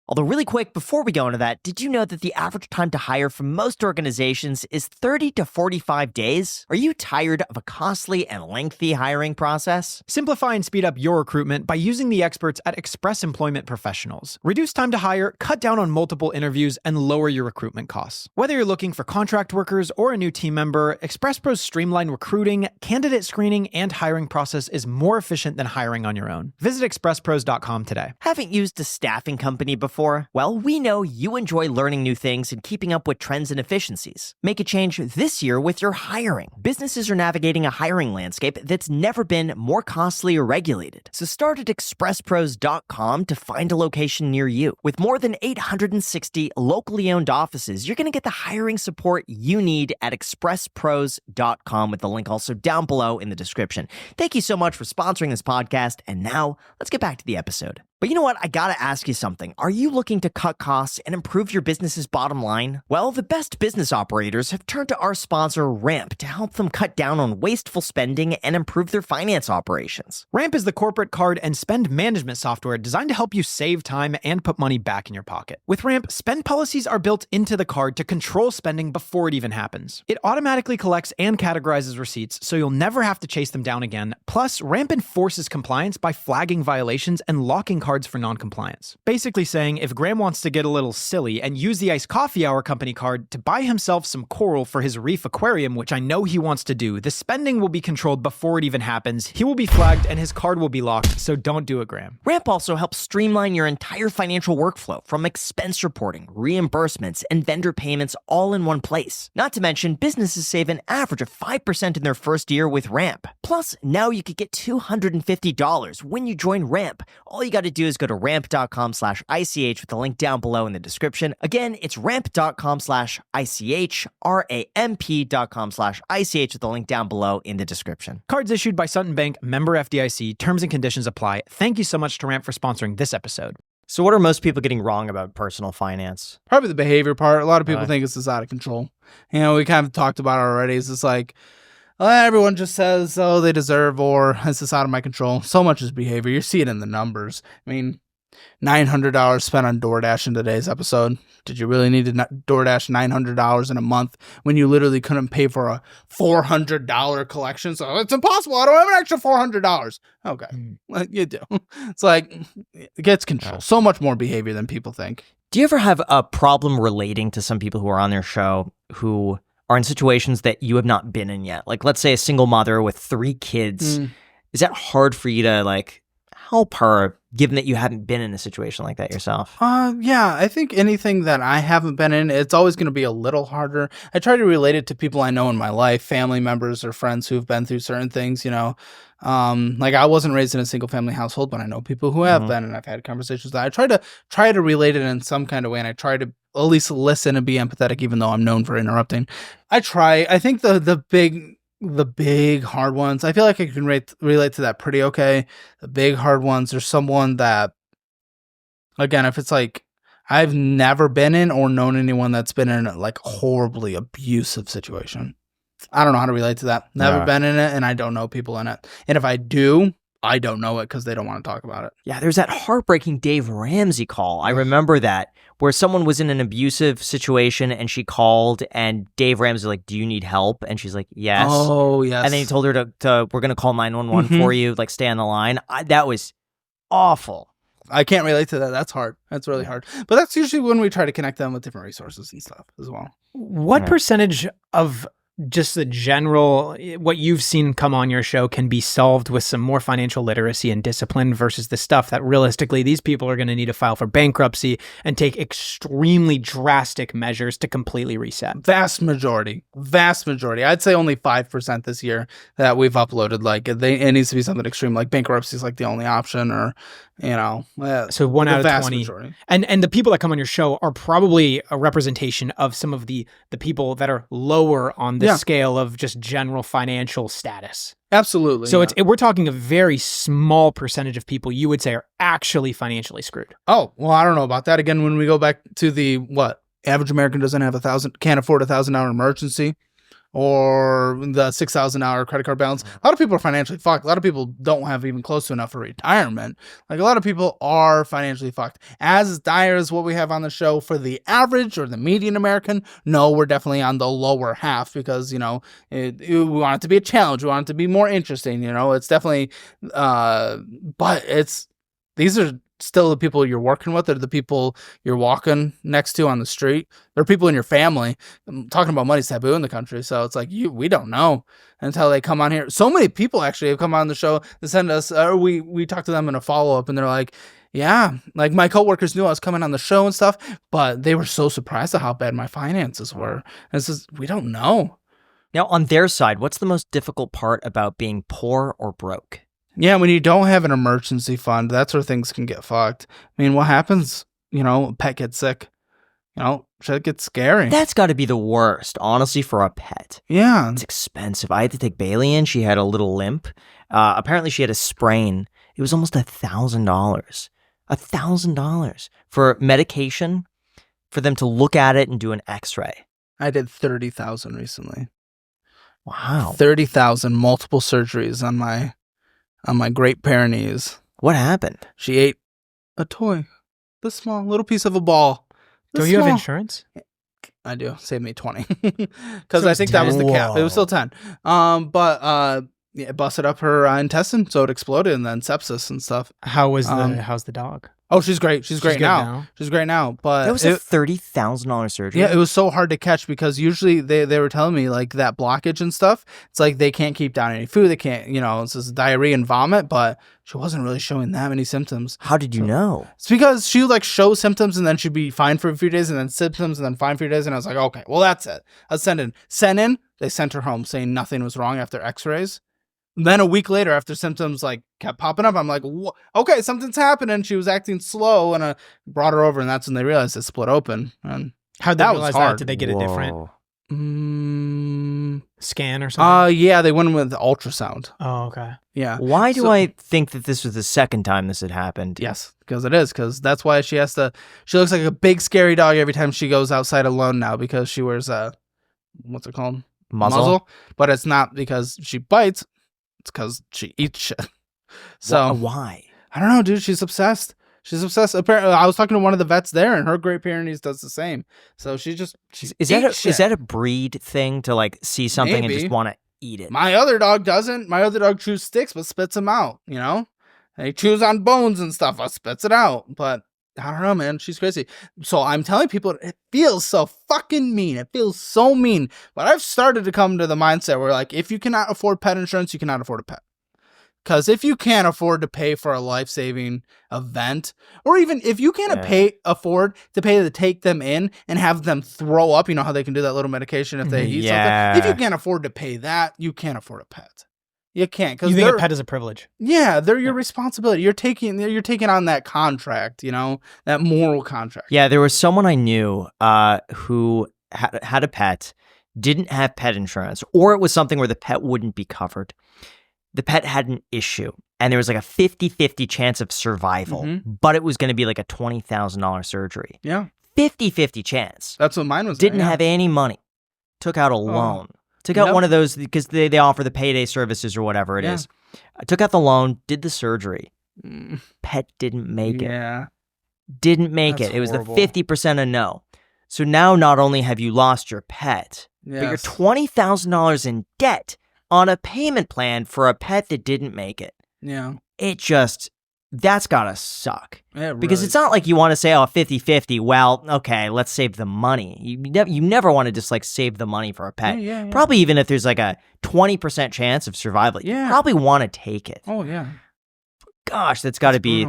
Although really quick, before we go into that, did you know that the average time to hire for most organizations is 30 to 45 days? Are you tired of a costly and lengthy hiring process? Simplify and speed up your recruitment by using the experts at Express Employment Professionals. Reduce time to hire, cut down on multiple interviews, and lower your recruitment costs. Whether you're looking for contract workers or a new team member, ExpressPros' streamlined recruiting, candidate screening, and hiring process is more efficient than hiring on your own. Visit expresspros.com today. Haven't used a staffing company before? Well, we know you enjoy learning new things and keeping up with trends and efficiencies. Make a change this year with your hiring. Businesses are navigating a hiring landscape that's never been more costly or regulated. So start at expresspros.com to find a location near you. With more than 860 locally owned offices, you're going to get the hiring support you need at expresspros.com with the link also down below in the description. Thank you so much for sponsoring this podcast. And now let's get back to the episode. But you know what? I gotta ask you something. Are you looking to cut costs and improve your business's bottom line? Well, the best business operators have turned to our sponsor, Ramp, to help them cut down on wasteful spending and improve their finance operations. Ramp is the corporate card and spend management software designed to help you save time and put money back in your pocket. With Ramp, spend policies are built into the card to control spending before it even happens. It automatically collects and categorizes receipts, so you'll never have to chase them down again. Plus, Ramp enforces compliance by flagging violations and locking cards for non-compliance. Basically saying, if Graham wants to get a little silly and use the Iced Coffee Hour company card to buy himself some coral for his reef aquarium, which I know he wants to do, the spending will be controlled before it even happens. He will be flagged and his card will be locked, so don't do it, Graham. Ramp also helps streamline your entire financial workflow, from expense reporting, reimbursements, and vendor payments all in one place. Not to mention, businesses save an average of 5% in their first year with Ramp. Plus, now you could get $250 when you join Ramp. All you got to do is go to ramp.com/ICH with the link down below in the description. Again, it's ramp.com/ICH, ramp.com/ICH with the link down below in the description. Cards issued by Sutton Bank, member FDIC. Terms and conditions apply. Thank you so much to Ramp for sponsoring this episode. So what are most people getting wrong about personal finance? Probably the behavior part. A lot of people think it's just out of control. We kind of talked about it already. It's just like, everyone just says, oh, they deserve, or it's just out of my control. So much is behavior. You see it in the numbers. I mean, $900 spent on DoorDash in today's episode. Did you really need to DoorDash $900 in a month when you literally couldn't pay for a $400 collection? So it's impossible. I don't have an extra $400. Okay. Well, you do. It's like, it gets control. So much more behavior than people think. Do you ever have a problem relating to some people who are on their show who are in situations that you have not been in yet? Like, let's say a single mother with 3 kids. Is that hard for you to help her, given that you haven't been in a situation like that yourself? Yeah, I think anything that I haven't been in, it's always going to be a little harder. I try to relate it to people I know in my life, family members or friends who've been through certain things, I wasn't raised in a single family household, but I know people who have been, and I've had conversations that I try to relate it in some kind of way, and I try to at least listen and be empathetic, even though I'm known for interrupting. I try. I think the big hard ones, I feel like I can relate to that pretty okay. The big hard ones are someone that, again, if it's like, I've never been in or known anyone that's been in a like horribly abusive situation. I don't know how to relate to that. Never been in it, and I don't know people in it. And if I do, I don't know it because they don't want to talk about it. Yeah, there's that heartbreaking Dave Ramsey call. I remember that, where someone was in an abusive situation and she called, and Dave Ramsey like, "Do you need help?" And she's like, "Yes." Oh, yes. And then he told her to "We're gonna call 911 for you. Like, stay on the line." That was awful. I can't relate to that. That's hard. That's really hard. But that's usually when we try to connect them with different resources and stuff as well. What percentage of just the general, what you've seen come on your show can be solved with some more financial literacy and discipline versus the stuff that realistically these people are going to need to file for bankruptcy and take extremely drastic measures to completely reset? Vast majority. I'd say only 5% this year that we've uploaded. Like it needs to be something extreme, like bankruptcy is like the only option, or so 1 out of 20. Majority. And the people that come on your show are probably a representation of some of the people that are lower on the scale of just general financial status. Absolutely. So we're talking a very small percentage of people you would say are actually financially screwed. Oh, well, I don't know about that. Again, when we go back to the average American doesn't have can't afford $1,000 emergency, or the $6,000 credit card balance. A lot of people are financially fucked. A lot of people don't have even close to enough for retirement. Like, a lot of people are financially fucked. As dire as what we have on the show for the average or the median American, no, we're definitely on the lower half because, we want it to be a challenge. We want it to be more interesting. It's definitely, but these are still the people you're working with. They're the people you're walking next to on the street. They're people in your family. Talking about money's taboo in the country, so it's like we don't know until they come on here. So many people actually have come on the show to send us, or we talk to them in a follow-up, and they're like, yeah, like my coworkers knew I was coming on the show and stuff, but they were so surprised at how bad my finances were. And it's just, we don't know. Now, on their side, what's the most difficult part about being poor or broke? Yeah, when you don't have an emergency fund, that's where things can get fucked. I mean, what happens? A pet gets sick. Shit gets scary. That's got to be the worst, honestly, for a pet. Yeah. It's expensive. I had to take Bailey in. She had a little limp. Apparently, she had a sprain. It was almost $1,000. $1,000 for medication, for them to look at it and do an x-ray. I did 30,000 recently. Wow. 30,000, multiple surgeries on my Great Pyrenees. What happened? She ate a toy. The small little piece of a ball. Do you have insurance? I do. Saved me 20. Because So I it's think that was the 10. cap. It was still 10. But it busted up her intestine, so it exploded, and then sepsis and stuff. How's the dog? Oh, she's great. She's great good now. now? She's great now. But That was a $30,000 surgery. yeah, it was so hard to catch because usually they were telling me like that blockage and stuff. It's like they can't keep down any food. They can't, it's just diarrhea and vomit, but she wasn't really showing that many symptoms. How did you know? It's because she would like show symptoms and then she'd be fine for a few days and then symptoms and then fine for a few days. And I was like, okay, well, that's it. I'll send in. They sent her home saying nothing was wrong after x-rays. Then a week later, after symptoms like kept popping up, I'm like, okay, something's happening. She was acting slow, and I brought her over, and that's when they realized it split open. And how'd they that realize was hard. that? Did they get a different scan or something? Yeah, they went with ultrasound. Oh, okay. Yeah. Why do I think that this was the second time this had happened? Yes, because it is. Because that's why she looks like a big scary dog every time she goes outside alone now because she wears what's it called? Muzzle? But it's not because she bites. It's because she eats shit. So why? I don't know, dude. She's obsessed. Apparently, I was talking to one of the vets there, and her Great Pyrenees does the same. So she Is that a breed thing to like see something and just want to eat it? My other dog doesn't. My other dog chews sticks, but spits them out. And he chews on bones and stuff, but spits it out. But I don't know, man. She's crazy. So I'm telling people, it feels so fucking mean. It feels so mean. But I've started to come to the mindset where, like, if you cannot afford pet insurance, you cannot afford a pet. Because if you can't afford to pay for a life-saving event, or even if you can't afford to pay to take them in and have them throw up, you know how they can do that little medication if they eat something? If you can't afford to pay that, you can't afford a pet. You can't, because You think a pet is a privilege? Yeah, they're your responsibility. You're taking on that contract, that moral contract. Yeah, there was someone I knew who had a pet, didn't have pet insurance, or it was something where the pet wouldn't be covered. The pet had an issue, and there was like a 50-50 chance of survival, but it was going to be like a $20,000 surgery. Yeah. 50-50 chance. That's what mine was. Didn't have any money. Took out a loan. Took out one of those, because they offer the payday services or whatever it is. I took out the loan, did the surgery. Pet didn't make it. Yeah. Didn't make it. It was the 50% a no. So now not only have you lost your pet, but you're $20,000 in debt on a payment plan for a pet that didn't make it. Yeah. That's gotta suck. Yeah, because really. it's not like you want to say, 50-50, well, okay, let's save the money. You never want to just like save the money for a pet. Yeah. Probably even if there's like a 20% chance of survival, you probably want to take it. Oh, yeah. Gosh, that's gotta be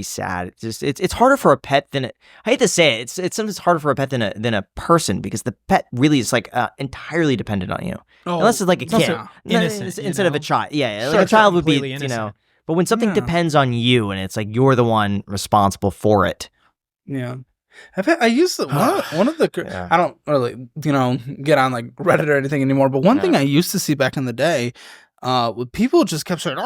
sad. It's harder for a pet than I hate to say it. It's sometimes harder for a pet than a person, because the pet really is like entirely dependent on you. Unless it's like a kid. Innocent, instead of a child. Yeah, Sure, like a child would be, innocent. But when something depends on you and it's like you're the one responsible for it. Yeah. I used to, one of the, I don't really, get on like Reddit or anything anymore, but one thing I used to see back in the day, people just kept saying,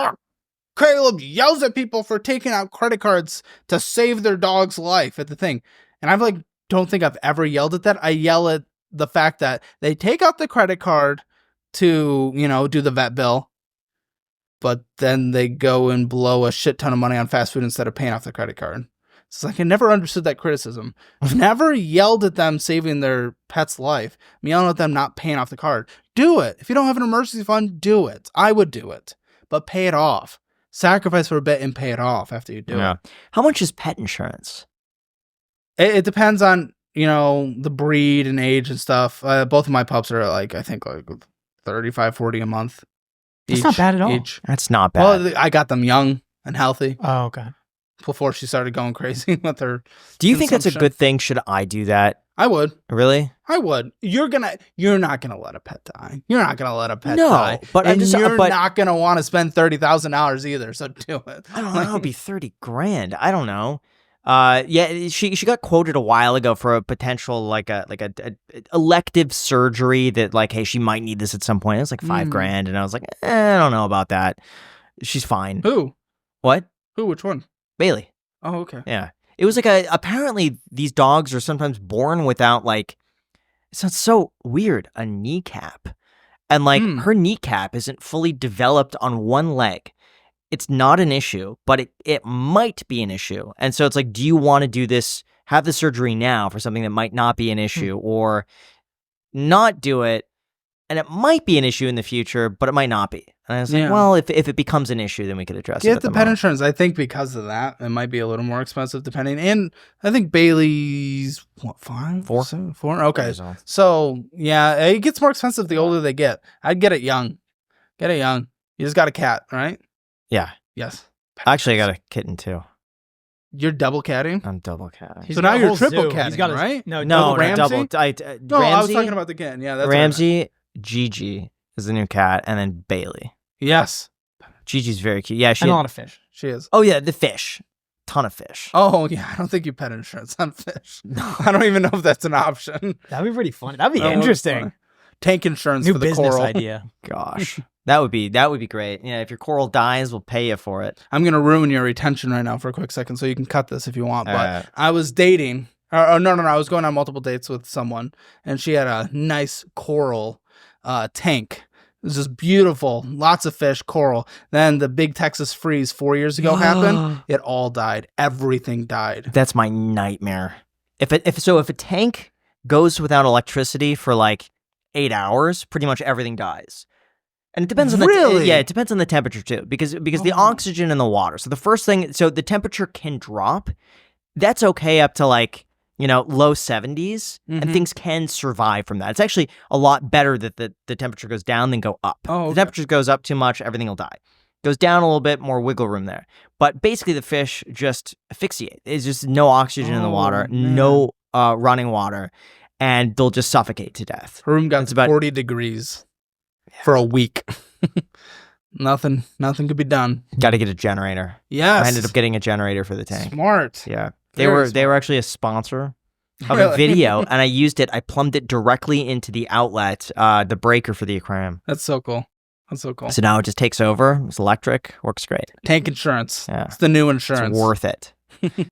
Caleb yells at people for taking out credit cards to save their dog's life at the thing. And I don't think I've ever yelled at that. I yell at the fact that they take out the credit card to, do the vet bill, but then they go and blow a shit ton of money on fast food instead of paying off the credit card. It's like I never understood that criticism. Never yelled at them saving their pet's life. I'm yelling at them not paying off the card. Do it. If you don't have an emergency fund, do it. I would do it. But pay it off. Sacrifice for a bit and pay it off after you do it. How much is pet insurance? It depends on, the breed and age and stuff. Both of my pups are I think $35-$40 a month. That's not bad at all. That's not bad. Well, I got them young and healthy. Oh, okay. Before she started going crazy with her. Do you think that's a good thing? Should I do that? I would. Really? I would. You're not gonna let a pet die. You're not gonna let a pet die. But you're not gonna want to spend $30,000 either. So do it. I don't know. It'd be $30,000. I don't know. She got quoted a while ago for a potential like a elective surgery that hey, she might need this at some point. It was like $5,000, and I was like, I don't know about that. She's fine. Who? What? Who? Which one? Bailey. Oh, okay. Yeah. It was apparently these dogs are sometimes born without it sounds so weird, a kneecap. And her kneecap isn't fully developed on one leg. It's not an issue, but it might be an issue. And so it's do you want to do this, have the surgery now for something that might not be an issue, or not do it, and it might be an issue in the future, but it might not be. And I was like, well, if it becomes an issue, then we could address it. Get the pet insurance. I think because of that, it might be a little more expensive depending. And I think Bailey's, 5? 4? 4? Okay. So, yeah, it gets more expensive the older they get. I'd get it young. Get it young. You just got a cat, right? Yeah. Yes. Actually, I got a kitten too. You're double catting? I'm double catting. So now you're triple catting, right? No, Ramsey? double. No, Ramsey, I was talking about the kitten. Yeah, that's Ramsey, Gigi is the new cat, and then Bailey. Yes. Gigi's very cute. Yeah, and a lot of fish. She is. Oh yeah, the fish. Ton of fish. Oh yeah, I don't think you pet insurance on fish. No. I don't even know if that's an option. That'd be pretty funny. That'd be interesting. Tank insurance New for the business coral. idea. Gosh. That would be great. Yeah, if your coral dies, we'll pay you for it. I'm gonna ruin your retention right now for a quick second, so you can cut this if you want. But I was dating. No. I was going on multiple dates with someone, and she had a nice coral tank. It was just beautiful, lots of fish, coral. Then the big Texas freeze 4 years ago happened. It all died. Everything died. That's my nightmare. If a tank goes without electricity for 8 hours, pretty much everything dies. And it depends on it depends on the temperature too, because the oxygen in the water. So the temperature can drop. That's okay up to low 70s, and things can survive from that. It's actually a lot better that the temperature goes down than go up. Oh, okay. If the temperature goes up too much, everything will die. Goes down a little bit, more wiggle room there. But basically the fish just asphyxiate. There's just no oxygen in the water, no running water, and they'll just suffocate to death. Her room got about 40 degrees for a week. Nothing could be done. Got to get a generator. Yes. I ended up getting a generator for the tank. Smart. Yeah. Very They were actually a sponsor of a Really? video, and I used it. I plumbed it directly into the outlet, the breaker for the aquarium. That's so cool. So now it just takes over. It's electric. Works great. Tank insurance. Yeah. It's the new insurance. It's worth it.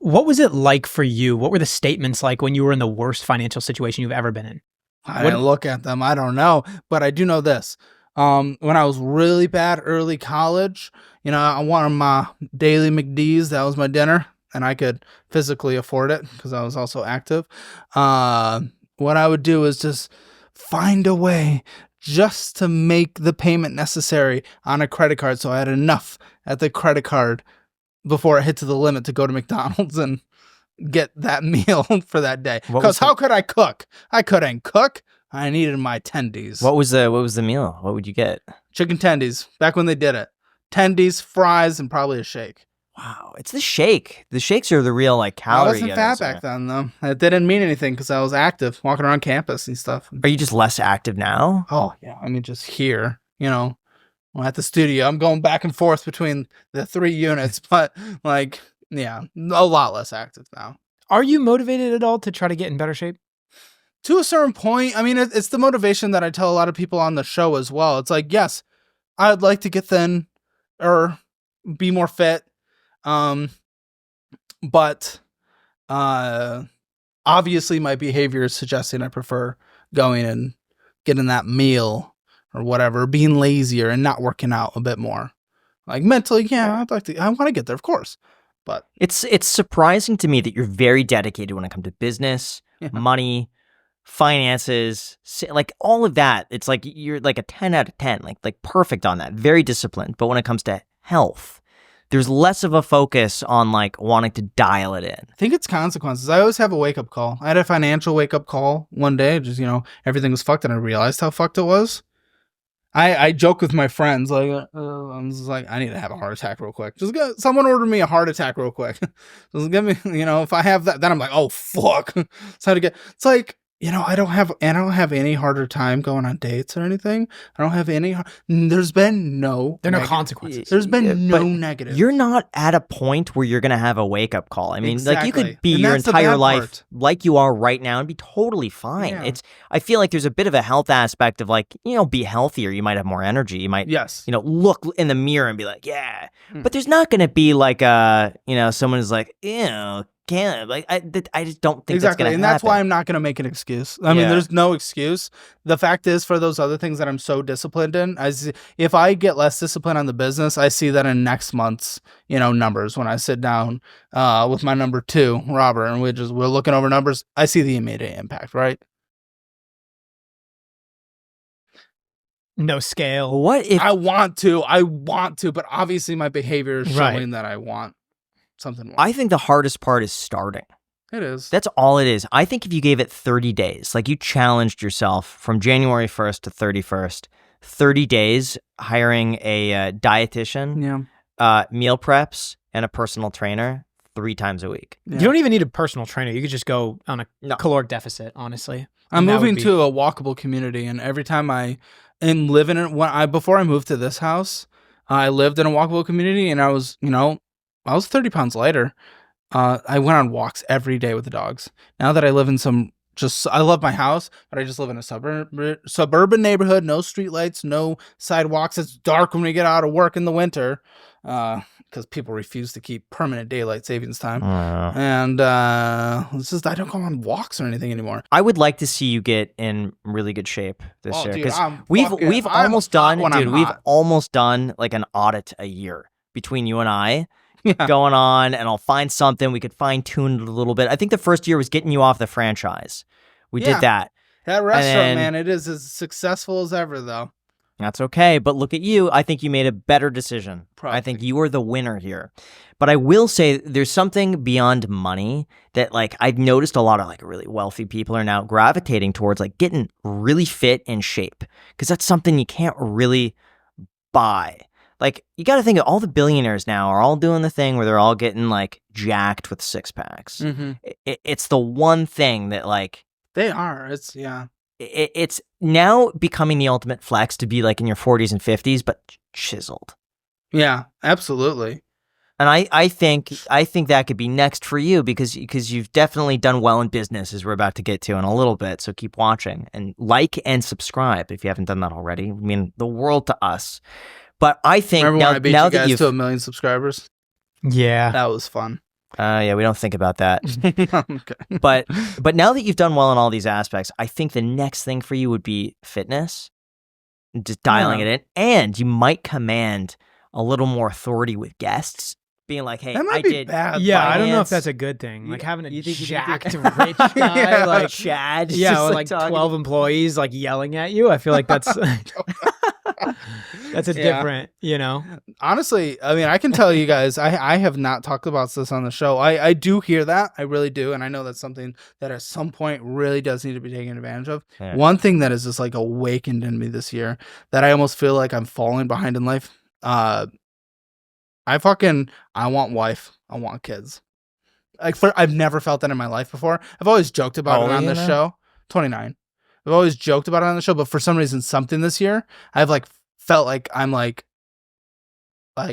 What was it like for you? What were the statements like when you were in the worst financial situation you've ever been in? I didn't look at them. I don't know. But I do know this. When I was really bad early college, I wanted my daily McD's. That was my dinner. And I could physically afford it because I was also active. What I would do is just find a way just to make the payment necessary on a credit card. So I had enough at the credit card before it hit to the limit to go to McDonald's and get that meal for that day. Because how could I cook? I couldn't cook. I needed my tendies. What was the meal? What would you get? Chicken tendies, back when they did it. Tendies, fries, and probably a shake. Wow, it's the shake. The shakes are the real I calorie. wasn't fat back then, though. It didn't mean anything because I was active, walking around campus and stuff. Are you just less active now? Oh, yeah. I mean, just here, at the studio. I'm going back and forth between the 3 units, but a lot less active now. Are you motivated at all to try to get in better shape? To a certain point, I mean, it's the motivation that I tell a lot of people on the show as well. It's like, yes, I'd like to get thin or be more fit. But obviously my behavior is suggesting I prefer going and getting that meal or whatever, being lazier and not working out a bit more. Like mentally, yeah, I want to get there, of course. But it's surprising to me that you're very dedicated when it comes to business, money, finances, like all of that. It's like you're like a 10 out of 10, like perfect on that. Very disciplined. But when it comes to health, there's less of a focus on wanting to dial it in. I think it's consequences. I always have a wake up call. I had a financial wake up call one day. Just, everything was fucked and I realized how fucked it was. I joke with my friends, I'm just like, I need to have a heart attack real quick. Someone order me a heart attack real quick. Just give me, if I have that, then I'm like, oh fuck. It's like, I don't have any harder time going on dates or anything. I don't have any. There's been no. There are no consequences. There's been no negative. You're not at a point where you're gonna have a wake up call. I mean, exactly. you could be And your that's the entire bad life part. like you are right now and be totally fine. Yeah. I feel like there's a bit of a health aspect of be healthier. You might have more energy. You might look in the mirror and be like, yeah. But there's not gonna be someone who's like, ew. I just don't think that's gonna happen. And that's why I'm not gonna make an excuse. I mean, there's no excuse. The fact is, for those other things that I'm so disciplined in, if I get less disciplined on the business, I see that in next month's numbers when I sit down with my number 2, Robert, and we're looking over numbers. I see the immediate impact, right? No scale. What if I want to, but obviously my behavior is showing that I want something more. I think the hardest part is starting. It is. That's all it is. I think if you gave it 30 days, like you challenged yourself from January 1st to 31st, 30 days hiring a dietitian, meal preps, and a personal trainer 3 times a week. You don't even need a personal trainer. You could just go on a caloric deficit, honestly. I'm moving to a walkable community, and every time I am living in before I moved to this house, I lived in a walkable community, and I was 30 pounds lighter. I went on walks every day with the dogs. Now that I live in I love my house, but I just live in a suburban neighborhood, no streetlights, no sidewalks. It's dark when we get out of work in the winter, because people refuse to keep permanent daylight savings time. And it's just, I don't go on walks or anything anymore. I would like to see you get in really good shape this year, Dude, because we've almost done like an audit a year between you and I. Going on, and I'll find something. We could fine tune it a little bit. I think the first year was getting you off the franchise. We did that. That restaurant, man, it is as successful as ever, though. That's okay, but look at you. I think you made a better decision. Probably. I think you are the winner here. But I will say there's something beyond money that I've noticed a lot of really wealthy people are now gravitating towards getting really fit in shape, because that's something you can't really buy. You got to think of all the billionaires now are all doing the thing where they're all getting jacked with 6-packs. Mm-hmm. It's the one thing that they are. it's now becoming the ultimate flex to be like in your 40s and 50s, but chiseled. Yeah, absolutely. And I think that could be next for you because you've definitely done well in business, as we're about to get to in a little bit. So keep watching and like and subscribe if you haven't done that already. I mean, the world to us. But I think Remember when I beat now you that guys you've to 1 million subscribers? Yeah. That was fun. yeah, we don't think about that. Okay. But now that you've done well in all these aspects, I think the next thing for you would be fitness, just dialing it in, and you might command a little more authority with guests. Being like, hey, That might I be did bad. Yeah, I don't know if finance. that's a good thing. Like having a You think you jacked think- rich guy, Yeah. like Chad. yeah, just, or like talking. 12 employees like yelling at you. I feel like that's that's a Yeah. different, you know. Honestly, I mean, I can tell you guys, I have not talked about this on the show. I do hear that. I really do. And I know that's something that at some point really does need to be taken advantage of. Yeah. One thing that has just like awakened in me this year that I almost feel like I'm falling behind in life. I want wife. I want kids. I've never felt that in my life before. I've always joked about How it old are on you this now? show. 29. I've always joked about it on the show, but for some reason, something this year, I've like felt like I'm like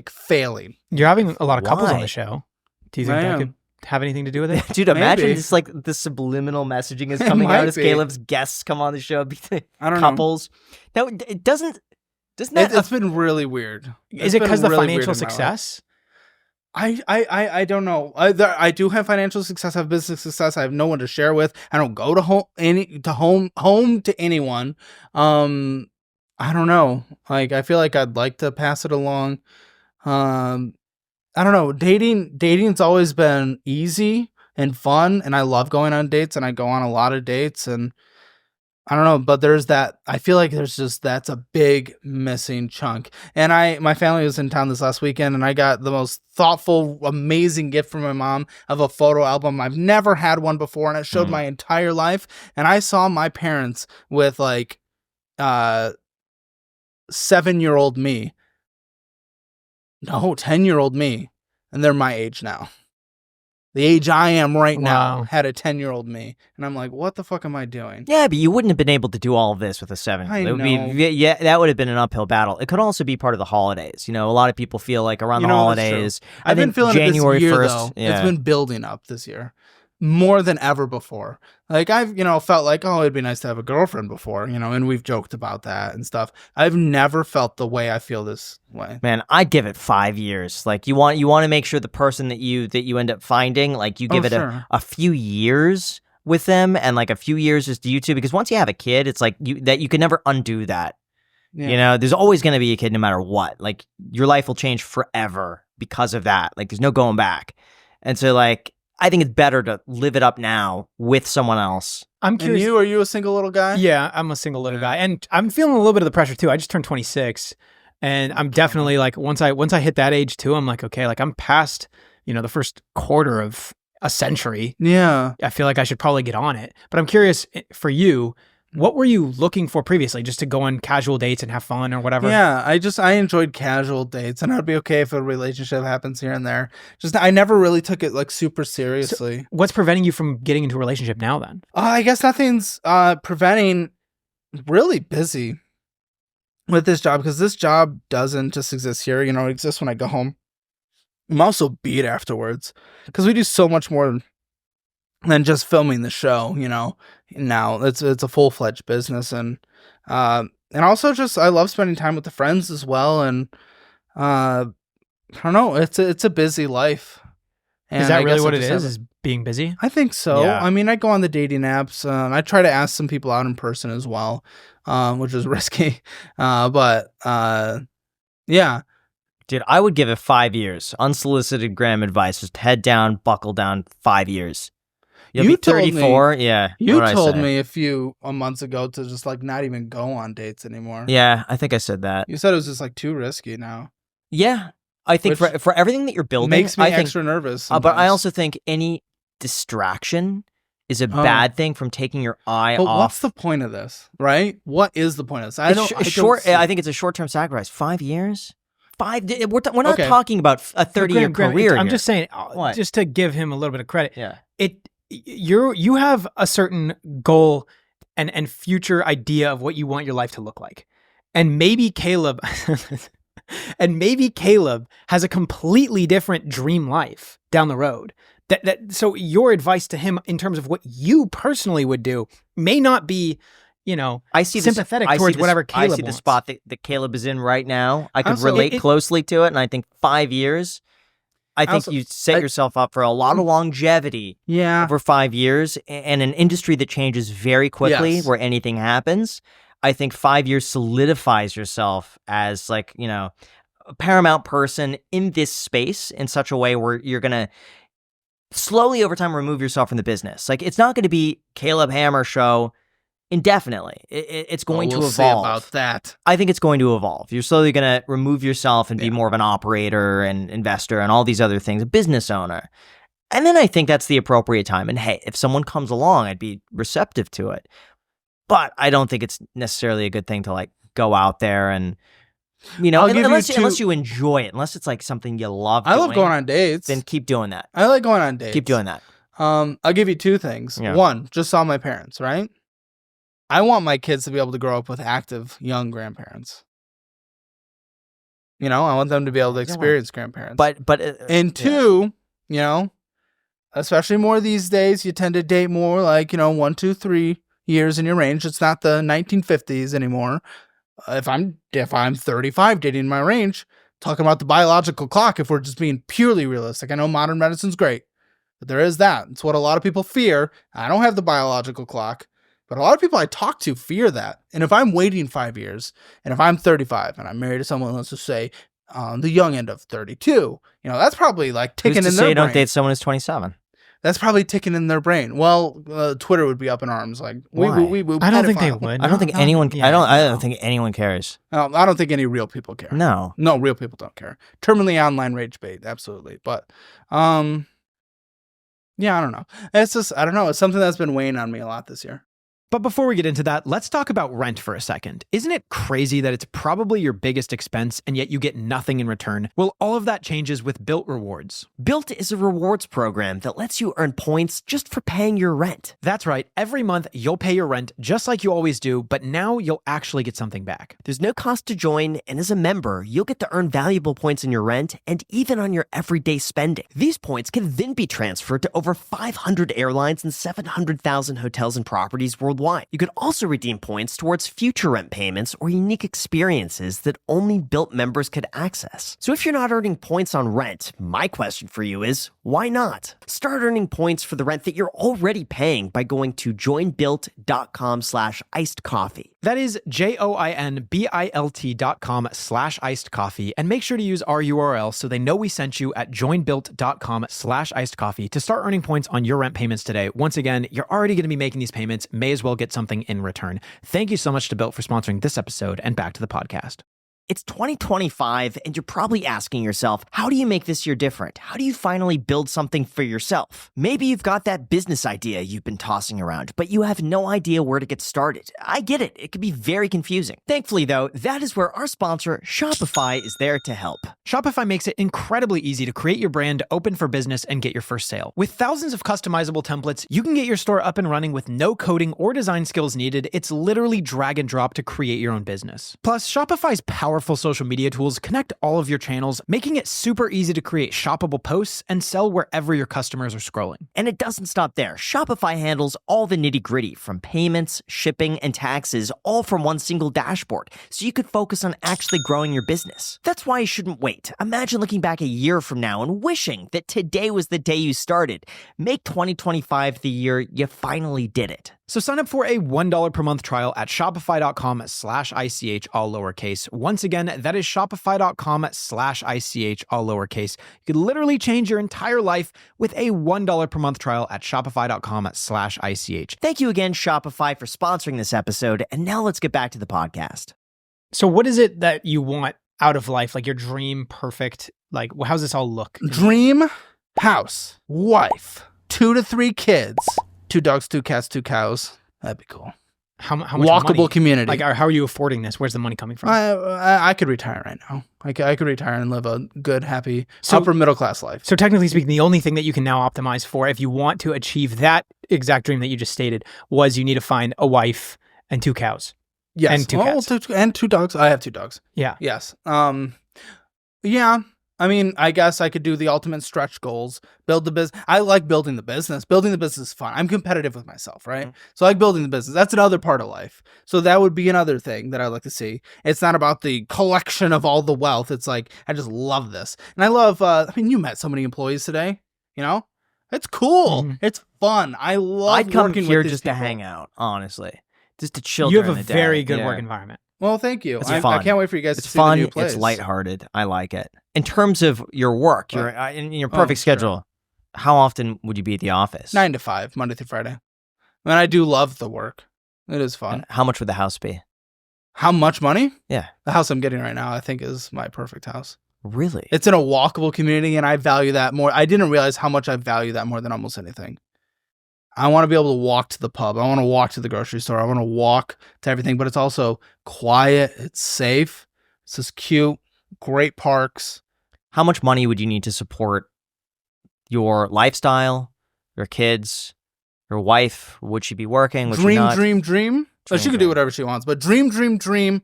failing. You're having a lot of couples on Why? the show. Do you think I that am. could have anything to do with it? Dude, imagine Maybe. just like the subliminal messaging is It coming might out as be. Caleb's guests come on the show. I don't know. Couples. Now, it doesn't that It's been really weird. Is It's it been because the really weird financial in my life. success? I don't know. I do have financial success. I have business success. I have no one to share with. I don't go to home to anyone. I don't know. Like I feel like I'd like to pass it along. I don't know. Dating's always been easy and fun, and I love going on dates, and I go on a lot of dates, and I don't know, but there's that. I feel like that's a big missing chunk. And my family was in town this last weekend, and I got the most thoughtful, amazing gift from my mom of a photo album. I've never had one before, and it showed my entire life. And I saw my parents with like 7-year-old me. No, 10-year-old me, and they're my age now. The age I am right now Wow. had a 10-year-old me, and I'm like, what the fuck am I doing? Yeah, but you wouldn't have been able to do all of this with a 7. I It would know. yeah, that would have been an uphill battle. It could also be part of the holidays. You know, a lot of people feel like around You the know, that's true. holidays. I I've been think feeling January it this year, 1st. though. Yeah. It's been building up this year more than ever before. Like I've, felt like, oh, it'd be nice to have a girlfriend before, and we've joked about that and stuff. I've never felt the way I feel this way. Man, I'd give it 5 years. Like you want to make sure the person that you end up finding, like you give it sure. a few years with them, and like a few years just you two, because once you have a kid, it's like you can never undo that. Yeah. You know, there's always going to be a kid no matter what. Like your life will change forever because of that. Like there's no going back. And so like I think it's better to live it up now with someone else. I'm And curious. are you a single little guy? Yeah, I'm a single little guy, and I'm feeling a little bit of the pressure too. I just turned 26, and I'm definitely like once I hit that age too, I'm like, okay, like I'm past the first quarter of a century. Yeah. I feel like I should probably get on it. But I'm curious for you, what were you looking for previously? Just to go on casual dates and have fun or whatever? Yeah, I enjoyed casual dates, and I'd be okay if a relationship happens here and there. Just I never really took it like super seriously. What's preventing you from getting into a relationship now then? I guess nothing's preventing. Really busy with this job because this job doesn't just exist here. It exists when I go home. I'm also beat afterwards because we do so much more than just filming the show. Now it's a full-fledged business, and also just I love spending time with the friends as well. And I don't know, it's a busy life. And Is that I really guess what I it just is? have- Is being busy? I think so. Yeah. I mean, I go on the dating apps. I try to ask some people out in person as well, which is risky. But yeah. Dude, I would give it 5 years. Unsolicited Graham advice. Just head down, buckle down, 5 years. You'll You be told me- 34. Yeah. You What'd I told say? me a few months ago to just like not even go on dates anymore. Yeah, I think I said that. You said it was just like too risky now. Yeah. I think Which for everything that you're building, Makes me I think, extra nervous. but I sometimes. also think any distraction is a Oh. bad thing from taking your eye But off. what's the point of this, right? What is the point of this? I It's don't. sh- I don't short. see- I think it's a short-term sacrifice. 5 years. We're not Okay. talking about a 30-year Graham, career. I'm here. just saying, What? just to give him a little bit of credit. Yeah. You have a certain goal and future idea of what you want your life to look like. And maybe Caleb has a completely different dream life down the road. So your advice to him in terms of what you personally would do may not be, sympathetic towards whatever Caleb I see the wants. spot that Caleb is in right now. I could relate closely to it, and I think 5 years, you set yourself up for a lot of longevity over 5 years, and an industry that changes very quickly where anything happens. I think 5 years solidifies yourself as a paramount person in this space in such a way where you're going to slowly over time remove yourself from the business. Like, it's not going to be Caleb Hammer show indefinitely. It's going to evolve. See about that. I think it's going to evolve. You're slowly going to remove yourself and be more of an operator and investor and all these other things, a business owner. And then I think that's the appropriate time. And hey, if someone comes along, I'd be receptive to it. But I don't think it's necessarily a good thing to go out there and, unless you enjoy it, unless it's something you love doing. I love going on dates. Then keep doing that. I like going on dates. Keep doing that. I'll give you two things. Yeah. One, just saw my parents, right? I want my kids to be able to grow up with active young grandparents. I want them to be able to experience grandparents. But and two, especially more these days, you tend to date more 1, 2, 3 years in your range. It's not the 1950s anymore. If I'm 35 dating my range, talking about the biological clock, if we're just being purely realistic. I know modern medicine's great, but there is that. It's what a lot of people fear. I don't have the biological clock, but a lot of people I talk to fear that. And if I'm waiting 5 years, and if I'm 35 and I'm married to someone, let's just say on the young end of 32, that's probably ticking in their brain. Don't date someone who's 27. That's probably ticking in their brain. Well, Twitter would be up in arms. I don't think they would. I don't think anyone. I don't think anyone cares. I don't think any real people care. No, real people don't care. Terminally online rage bait, absolutely. But, I don't know. It's just, I don't know. It's something that's been weighing on me a lot this year. But before we get into that, let's talk about rent for a second. Isn't it crazy that it's probably your biggest expense and yet you get nothing in return? Well, all of that changes with Bilt Rewards. Bilt is a rewards program that lets you earn points just for paying your rent. That's right. Every month, you'll pay your rent just like you always do, but now you'll actually get something back. There's no cost to join, and as a member, you'll get to earn valuable points on your rent and even on your everyday spending. These points can then be transferred to over 500 airlines and 700,000 hotels and properties worldwide. You could also redeem points towards future rent payments or unique experiences that only Bilt members could access. So if you're not earning points on rent, my question for you is, why not? Start earning points for the rent that you're already paying by going to joinbilt.com/icedcoffee. That is joinbilt.com/icedcoffee, and make sure to use our URL so they know we sent you at joinbilt.com/icedcoffee to start earning points on your rent payments today. Once again, you're already going to be making these payments. May as well get something in return. Thank you so much to Bilt for sponsoring this episode, and back to the podcast. It's 2025, and you're probably asking yourself, how do you make this year different? How do you finally build something for yourself? Maybe you've got that business idea you've been tossing around, but you have no idea where to get started. I get it. It can be very confusing. Thankfully, though, that is where our sponsor, Shopify, is there to help. Shopify makes it incredibly easy to create your brand, open for business, and get your first sale. With thousands of customizable templates, you can get your store up and running with no coding or design skills needed. It's literally drag and drop to create your own business. Plus, Shopify's powerful social media tools connect all of your channels, making it super easy to create shoppable posts and sell wherever your customers are scrolling. And it doesn't stop there. Shopify handles all the nitty-gritty, from payments, shipping, and taxes, all from one single dashboard, so you could focus on actually growing your business. That's why you shouldn't wait. Imagine looking back a year from now and wishing that today was the day you started. Make 2025 the year you finally did it. So sign up for a $1 per month trial at shopify.com/ICH, all lowercase. Once again, that is shopify.com/ICH, all lowercase. You could literally change your entire life with a $1 per month trial at shopify.com/ICH. Thank you again, Shopify, for sponsoring this episode. And now let's get back to the podcast. So what is it that you want out of life? Like your dream, perfect, how's this all look? Dream house, wife, 2 to 3 kids, 2 dogs, 2 cats, 2 cows. That'd be cool. How much walkable money? community. Like, how are you affording this? Where's the money coming from? I could retire right now. I could retire and live a good, happy, upper middle class life. So technically speaking, the only thing that you can now optimize for, if you want to achieve that exact dream that you just stated, was you need to find a wife and 2 cows. Yes. And 2 cats. And 2 dogs. I have 2 dogs. Yeah. Yes. Yeah. I mean, I guess I could do the ultimate stretch goals, build the business. I like building the business. Building the business is fun. I'm competitive with myself, right? So I like building the business. That's another part of life. So that would be another thing that I'd like to see. It's not about the collection of all the wealth. It's like, I just love this. And I love, you met so many employees today, It's cool. Mm-hmm. It's fun. I love I'd come working here with these just to people. hang out, honestly. Just to chill You have during a the day. very good Yeah. work environment. Well, thank you. It's I fun. can't wait for you guys It's to see the fun. new place. It's lighthearted. I like it. In terms of your work, in your perfect sure. schedule, how often would you be at the office? 9 to 5, Monday through Friday. And I do love the work. It is fun. And how much would the house be? How much money? Yeah. The house I'm getting right now, I think, is my perfect house. Really? It's in a walkable community, and I value that more. I didn't realize how much I value that more than almost anything. I want to be able to walk to the pub. I want to walk to the grocery store. I want to walk to everything, but it's also quiet. It's safe. It's just cute. Great parks. How much money would you need to support your lifestyle, your kids, your wife? Would she be working? Would she not? Dream. So she could do whatever she wants, but dream.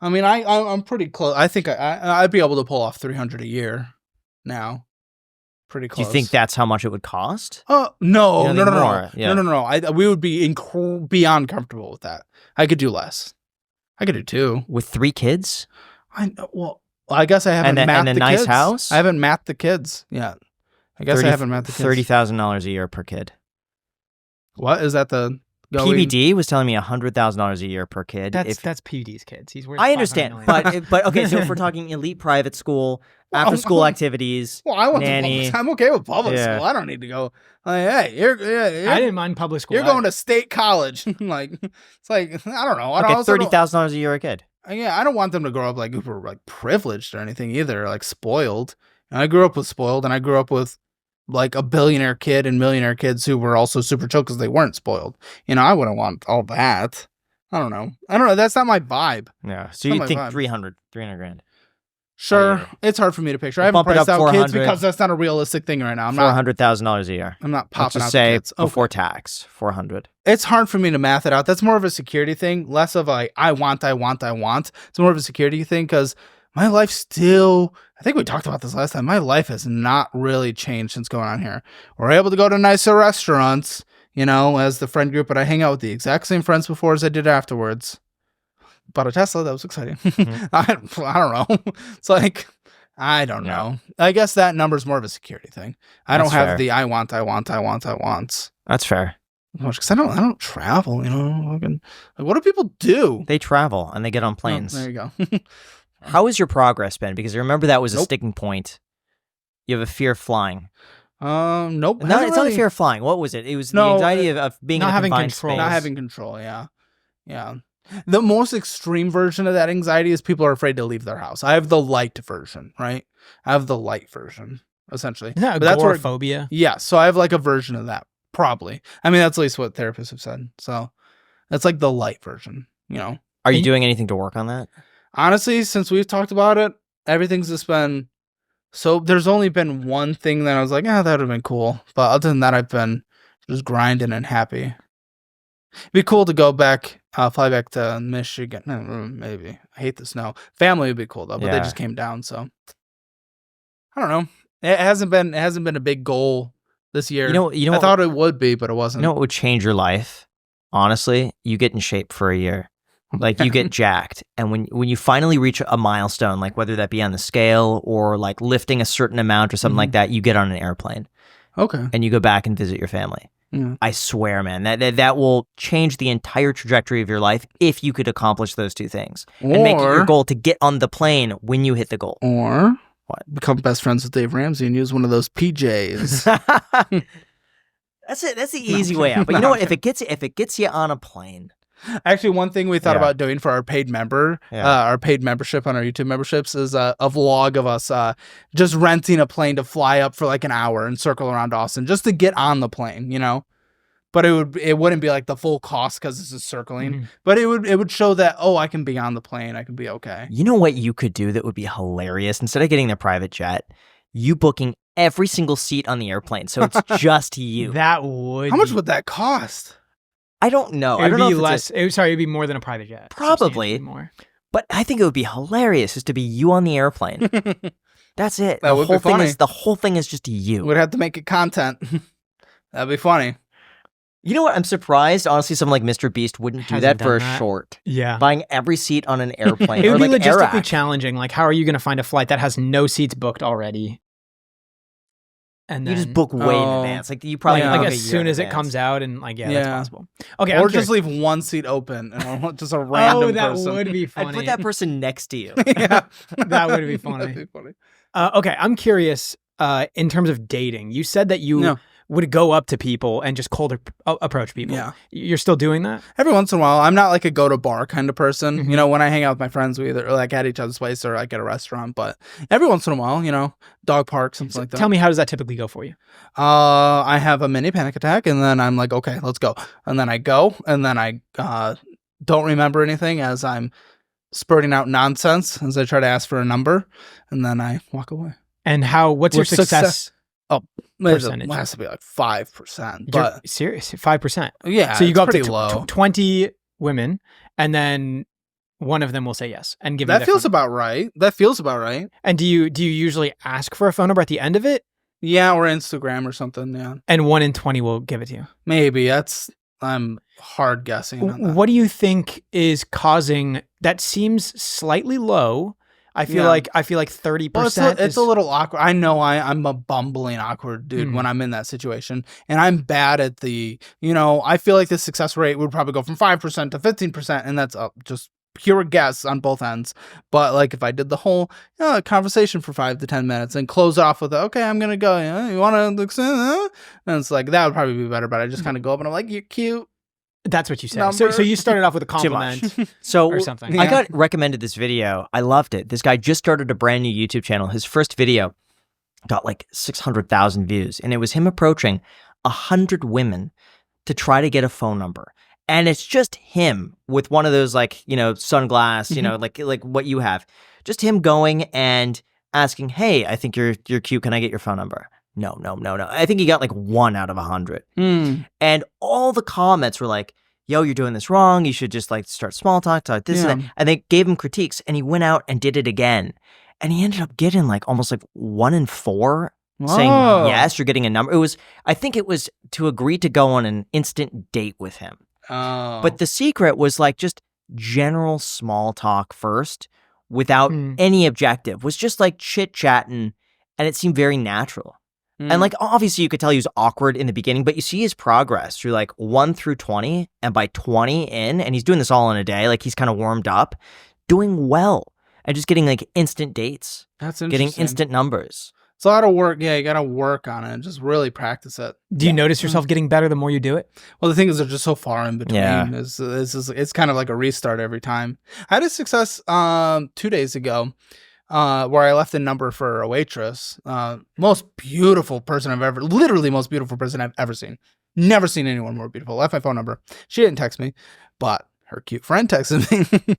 I mean, I'm pretty close. I think I'd be able to pull off 300 a year now. Pretty Do close. you think that's how much it would cost? No. You think more? Yeah. No. We would be beyond comfortable with that. I could do less. I could do 2. With 3 kids? I guess I haven't mapped and a the nice kids. house? I haven't mapped the kids yet. I guess I haven't mapped the kids. $30,000 a year per kid. What is that? The going? PBD was telling me $100,000 a year per kid. That's PBD's kids. He's worth I $500 understand, million. but okay. So if we're talking elite private school, after school activities, Well, I want nanny. I'm okay with public Yeah. school. I don't need to go. Like, hey, you're I didn't mind public school. You're going to state college. Like, it's like, I don't know. Okay, $30,000 a year a kid. I don't want them to grow up like super like privileged or anything either, like spoiled. And I grew up with spoiled, and I grew up with like a billionaire kid and millionaire kids who were also super chill because they weren't spoiled. I wouldn't want all that. I don't know. That's not my vibe. Yeah. So Not you my think vibe. 300 grand. Sure, yeah. it's hard for me to picture. I haven't Bump it priced up out kids 400. because that's not a realistic thing right now. I'm not. $400,000 a year. I'm not Let's popping just out say the kids. before tax, 400. It's hard for me to math it out. That's more of a security thing, less of a I want. It's more of a security thing because my life still, I think we talked about this last time, my life has not really changed since going on here. We're able to go to nicer restaurants, as the friend group, but I hang out with the exact same friends before as I did afterwards. Bought a Tesla, that was exciting. Mm-hmm. I don't know. It's like, I don't know. I guess that number's more of a security thing. I don't That's have fair. the I want. That's fair. Because I don't travel, Like, what do people do? They travel and they get on Oh, planes. there you go. How has your progress been? Because I remember that was a Nope. sticking point. You have a fear of flying. Nope. No, Hasn't it's not a really- fear of flying. What was it? It was the No, anxiety of being not in a having confined control. space. Not having control, yeah. The most extreme version of that anxiety is people are afraid to leave their house. I have the light version, right? I have the light version, essentially. Isn't that But that's where- agoraphobia? Yeah, so I have like a version of that, probably. I mean, that's at least what therapists have said. So that's like the light version, Are you doing anything to work on that? Honestly, since we've talked about it, everything's just been so there's only been one thing that I was like, that would have been cool. But other than that, I've been just grinding and happy. It'd be cool to go back, fly back to Michigan. Maybe. I hate the snow. Family would be cool though, but they Yeah. just came down, so I don't know. It hasn't been a big goal this year. You know I what- thought it would be, but it wasn't. You know what would change your life? Honestly, you get in shape for a year. Like you get jacked. And when you finally reach a milestone, like whether that be on the scale or like lifting a certain amount or something like that, you get on an airplane Okay. and you go back and visit your family. Yeah. I swear, man, that will change the entire trajectory of your life if you could accomplish those two things and make it your goal to get on the plane when you hit the goal. Or What? become best friends with Dave Ramsey and use one of those PJs. That's it. That's the easy way out. But you know what? If it gets you on a plane, Actually, one thing we thought Yeah. about doing for our paid our paid membership on our YouTube memberships is a vlog of us just renting a plane to fly up for like an hour and circle around Austin just to get on the plane, But but it wouldn't be like the full cost because this is circling. Mhm. But it would show that, oh, I can be on the plane, I can be okay. You know what you could do that would be hilarious? Instead of getting the private jet, you booking every single seat on the airplane, so it's just you. That would. How much would that cost? I don't know. It I would don't know be if less. It'd be more than a private jet. Probably. Substantially more. but I think it would be hilarious just to be you on the airplane. That's it. That would be funny. The whole thing is just you. We'd have to make it content. That'd be funny. You know what? I'm surprised, honestly, someone like Mr. Beast wouldn't do Hasn't that for a done that. short. Yeah. Buying every seat on an airplane. It or would be like logistically Iraq. challenging. Like, how are you going to find a flight that has no seats booked already? And You then, just book way in Oh. advance. Like you probably Yeah. like book a as year soon in as it advance. comes out, and like, yeah, Yeah. that's possible. Okay, Or I'm just curious. leave one seat open and just a random Oh, that person. would be funny. I'd put that person next to you. Yeah. That would be funny. That'd be funny. Okay, I'm curious. In terms of dating, you said that you Yeah. would go up to people and just cold approach people. Yeah. You're still doing that? Every once in a while, I'm not like a go to bar kind of person. Mhm. You know, when I hang out with my friends, we either like at each other's place or like at a restaurant. But every once in a while, you know, dog park, something like that. Tell me, how does that typically go for you? I have a mini panic attack, and then I'm like, okay, let's go. And then I go, and then I don't remember anything as I'm spurting out nonsense as I try to ask for a number, and then I walk away. And what's your With success? It Percentage. has to be like 5%, You're but serious? 5%. yeah, So you it's go up to pretty low. 20 women, and then one of them will say yes and give you That their feels phone. about right. That feels about right. And do you usually ask for a phone number at the end of it? Yeah, or Instagram or something. Yeah, And 1 in 20 will give it to you. maybe I'm hard guessing on that. What do you think is causing that? Seems slightly low. I feel Yeah. like 30%. Well, it's a little awkward. I know I'm a bumbling awkward dude Hmm. when I'm in that situation, and I'm bad at I feel like the success rate would probably go from 5% to 15%, and that's just pure guess on both ends. But like if I did the whole conversation for 5 to 10 minutes and close it off with okay, I'm gonna go. You want to? And it's like that would probably be better. But I just kind of go up and I'm like, you're cute. That's what you say. Number. So you started off with a Too much. compliment So or something. Yeah. I got recommended this video. I loved it. This guy just started a brand new YouTube channel. His first video got like 600,000 views, and it was him approaching 100 women to try to get a phone number. And it's just him with one of those sunglass, like what you have. Just him going and asking, "Hey, I think you're cute. Can I get your phone number?" No. I think he got like 1 out of 100. And all the comments were like, yo, you're doing this wrong. You should just like start small talk this and that. And they gave him critiques, and he went out and did it again. And he ended up getting like almost like 1 in 4 saying, Whoa. yes, you're getting a number. I think it was to agree to go on an instant date with him. Oh, But the secret was like just general small talk first without any objective, was just like chit chatting, and it seemed very natural. And like obviously you could tell he was awkward in the beginning, but you see his progress through like 1 through 20, and by 20 in, and he's doing this all in a day, like he's kind of warmed up, doing well, and just getting like instant dates, that's interesting. getting instant numbers. It's a lot of work. Yeah, you got to work on it. Just really practice it. Do you notice yourself getting better the more you do it? Well, the thing is, they're just so far in between. Yeah. It's kind of like a restart every time. I had a success 2 days ago where I left a number for a waitress. Most beautiful person literally most beautiful person I've ever seen. Never seen anyone more beautiful. Left my phone number. She didn't text me, but her cute friend texted me.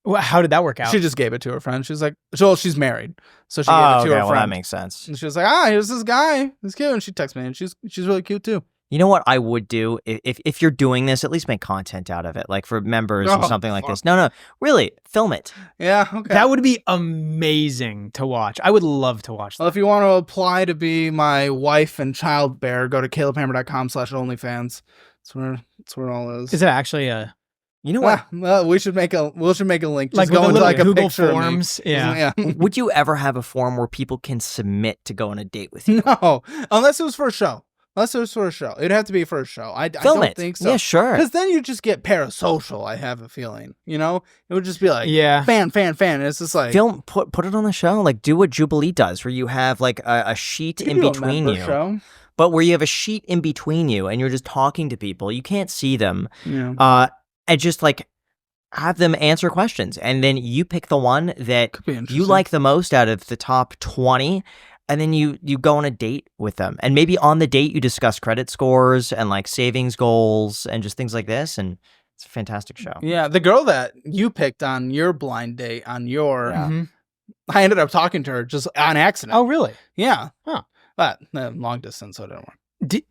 Well, how did that work out? She just gave it to her friend. She's like, well, she's married. So she gave it to her Well, friend. that makes sense. And she was like, here's this guy. He's cute. And she texted me, and she's really cute too. You know what I would do if you're doing this? At least make content out of it, like for members or Oh, something like fuck. this. No, really, film it. Yeah, okay. That would be amazing to watch. I would love to watch that. Well, if you want to apply to be my wife and child bearer, go to calebhammer.com/onlyfans. That's where it all is. Is it actually a You know what? Well, we should make a link. Just like go with a into little like a Google picture Forms? Of me. Yeah. Would you ever have a form where people can submit to go on a date with you? No, unless it was for a show. It'd have to be for a show. I Film don't it. think so. Yeah, sure. Because then you just get parasocial. I have a feeling. It would just be like Yeah. fan. It's just like Film, put it on the show. Like do what Jubilee does, where you have like a sheet you in could do a between member you. Show. But where you have a sheet in between you and you're just talking to people, you can't see them. Yeah. And just like have them answer questions, and then you pick the one that Could be you interesting. like the most out of the top 20. and then you go on a date with them, and maybe on the date you discuss credit scores and like savings goals and just things like this, and it's a fantastic show. Yeah, the girl that you picked on your blind date on your, I ended up talking to her just on accident. Oh, really? Yeah. Huh. But long distance, so it didn't work.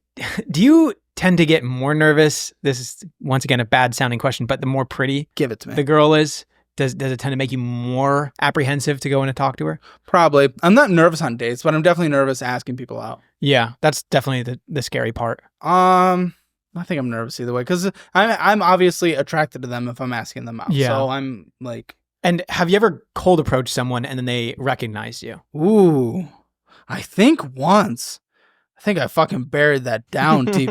Do you tend to get more nervous? This is once again a bad sounding question, but the more pretty Give it to me. the girl is, does it tend to make you more apprehensive to go in and talk to her? Probably. I'm not nervous on dates, but I'm definitely nervous asking people out. Yeah, that's definitely the scary part. I think I'm nervous either way because I'm obviously attracted to them if I'm asking them out. Yeah. So I'm like, And have you ever cold approached someone and then they recognized you? ooh, I think once. I think I fucking buried that down deep.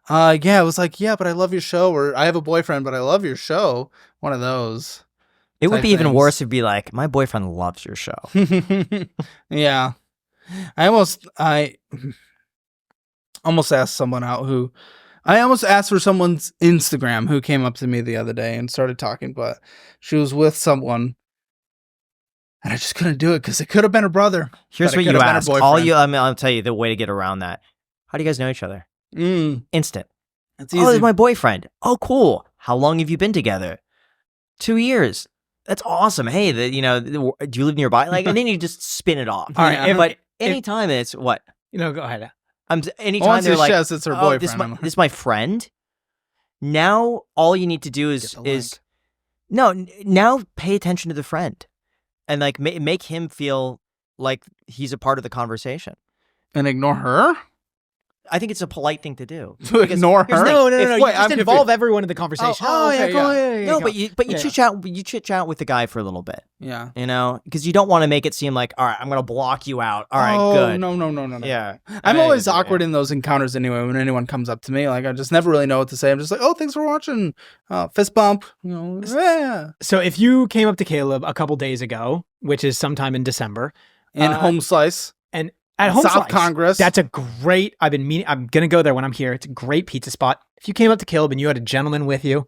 Yeah, it was like, yeah, but I love your show, or I have a boyfriend, but I love your show. One of those. It would type be even things. worse if it'd be like, my boyfriend loves your show. Yeah. I almost asked someone out who I almost asked for someone's Instagram who came up to me the other day and started talking, but she was with someone and I just couldn't do it because it could have been her brother. Here's but it what could you have been her ask. boyfriend. I'll tell you the way to get around that. How do you guys know each other? Instant. It's Oh, easy. it's my boyfriend. Oh, cool. How long have you been together? 2 years. That's awesome. Hey, do you live nearby? Like, and then you just spin it off. All right, Yeah. Anytime it's what? Go ahead. Anytime Once they're it like, says it's her oh, boyfriend. this is my friend. Now all you need to do Get the link. now pay attention to the friend, and like make him feel like he's a part of the conversation. And ignore her? I think it's a polite thing to do. To ignore here's her? the thing, No. Wait, You just I'm involve confused. everyone in the conversation. Oh, okay, go yeah. ahead. No, go. but you Yeah. chit chat with the guy for a little bit, Yeah. because you don't want to make it seem like, all right, I'm gonna block you out. All right, Oh, good. No. Yeah, I'm always awkward in those encounters anyway. When anyone comes up to me, like I just never really know what to say. I'm just like, "Oh, thanks for watching." Fist bump. Yeah. So if you came up to Caleb a couple days ago, which is sometime in December, And home slice. and at Home South Slice, Congress. that's a great. I'm gonna go there when I'm here. It's a great pizza spot. If you came up to Caleb and you had a gentleman with you,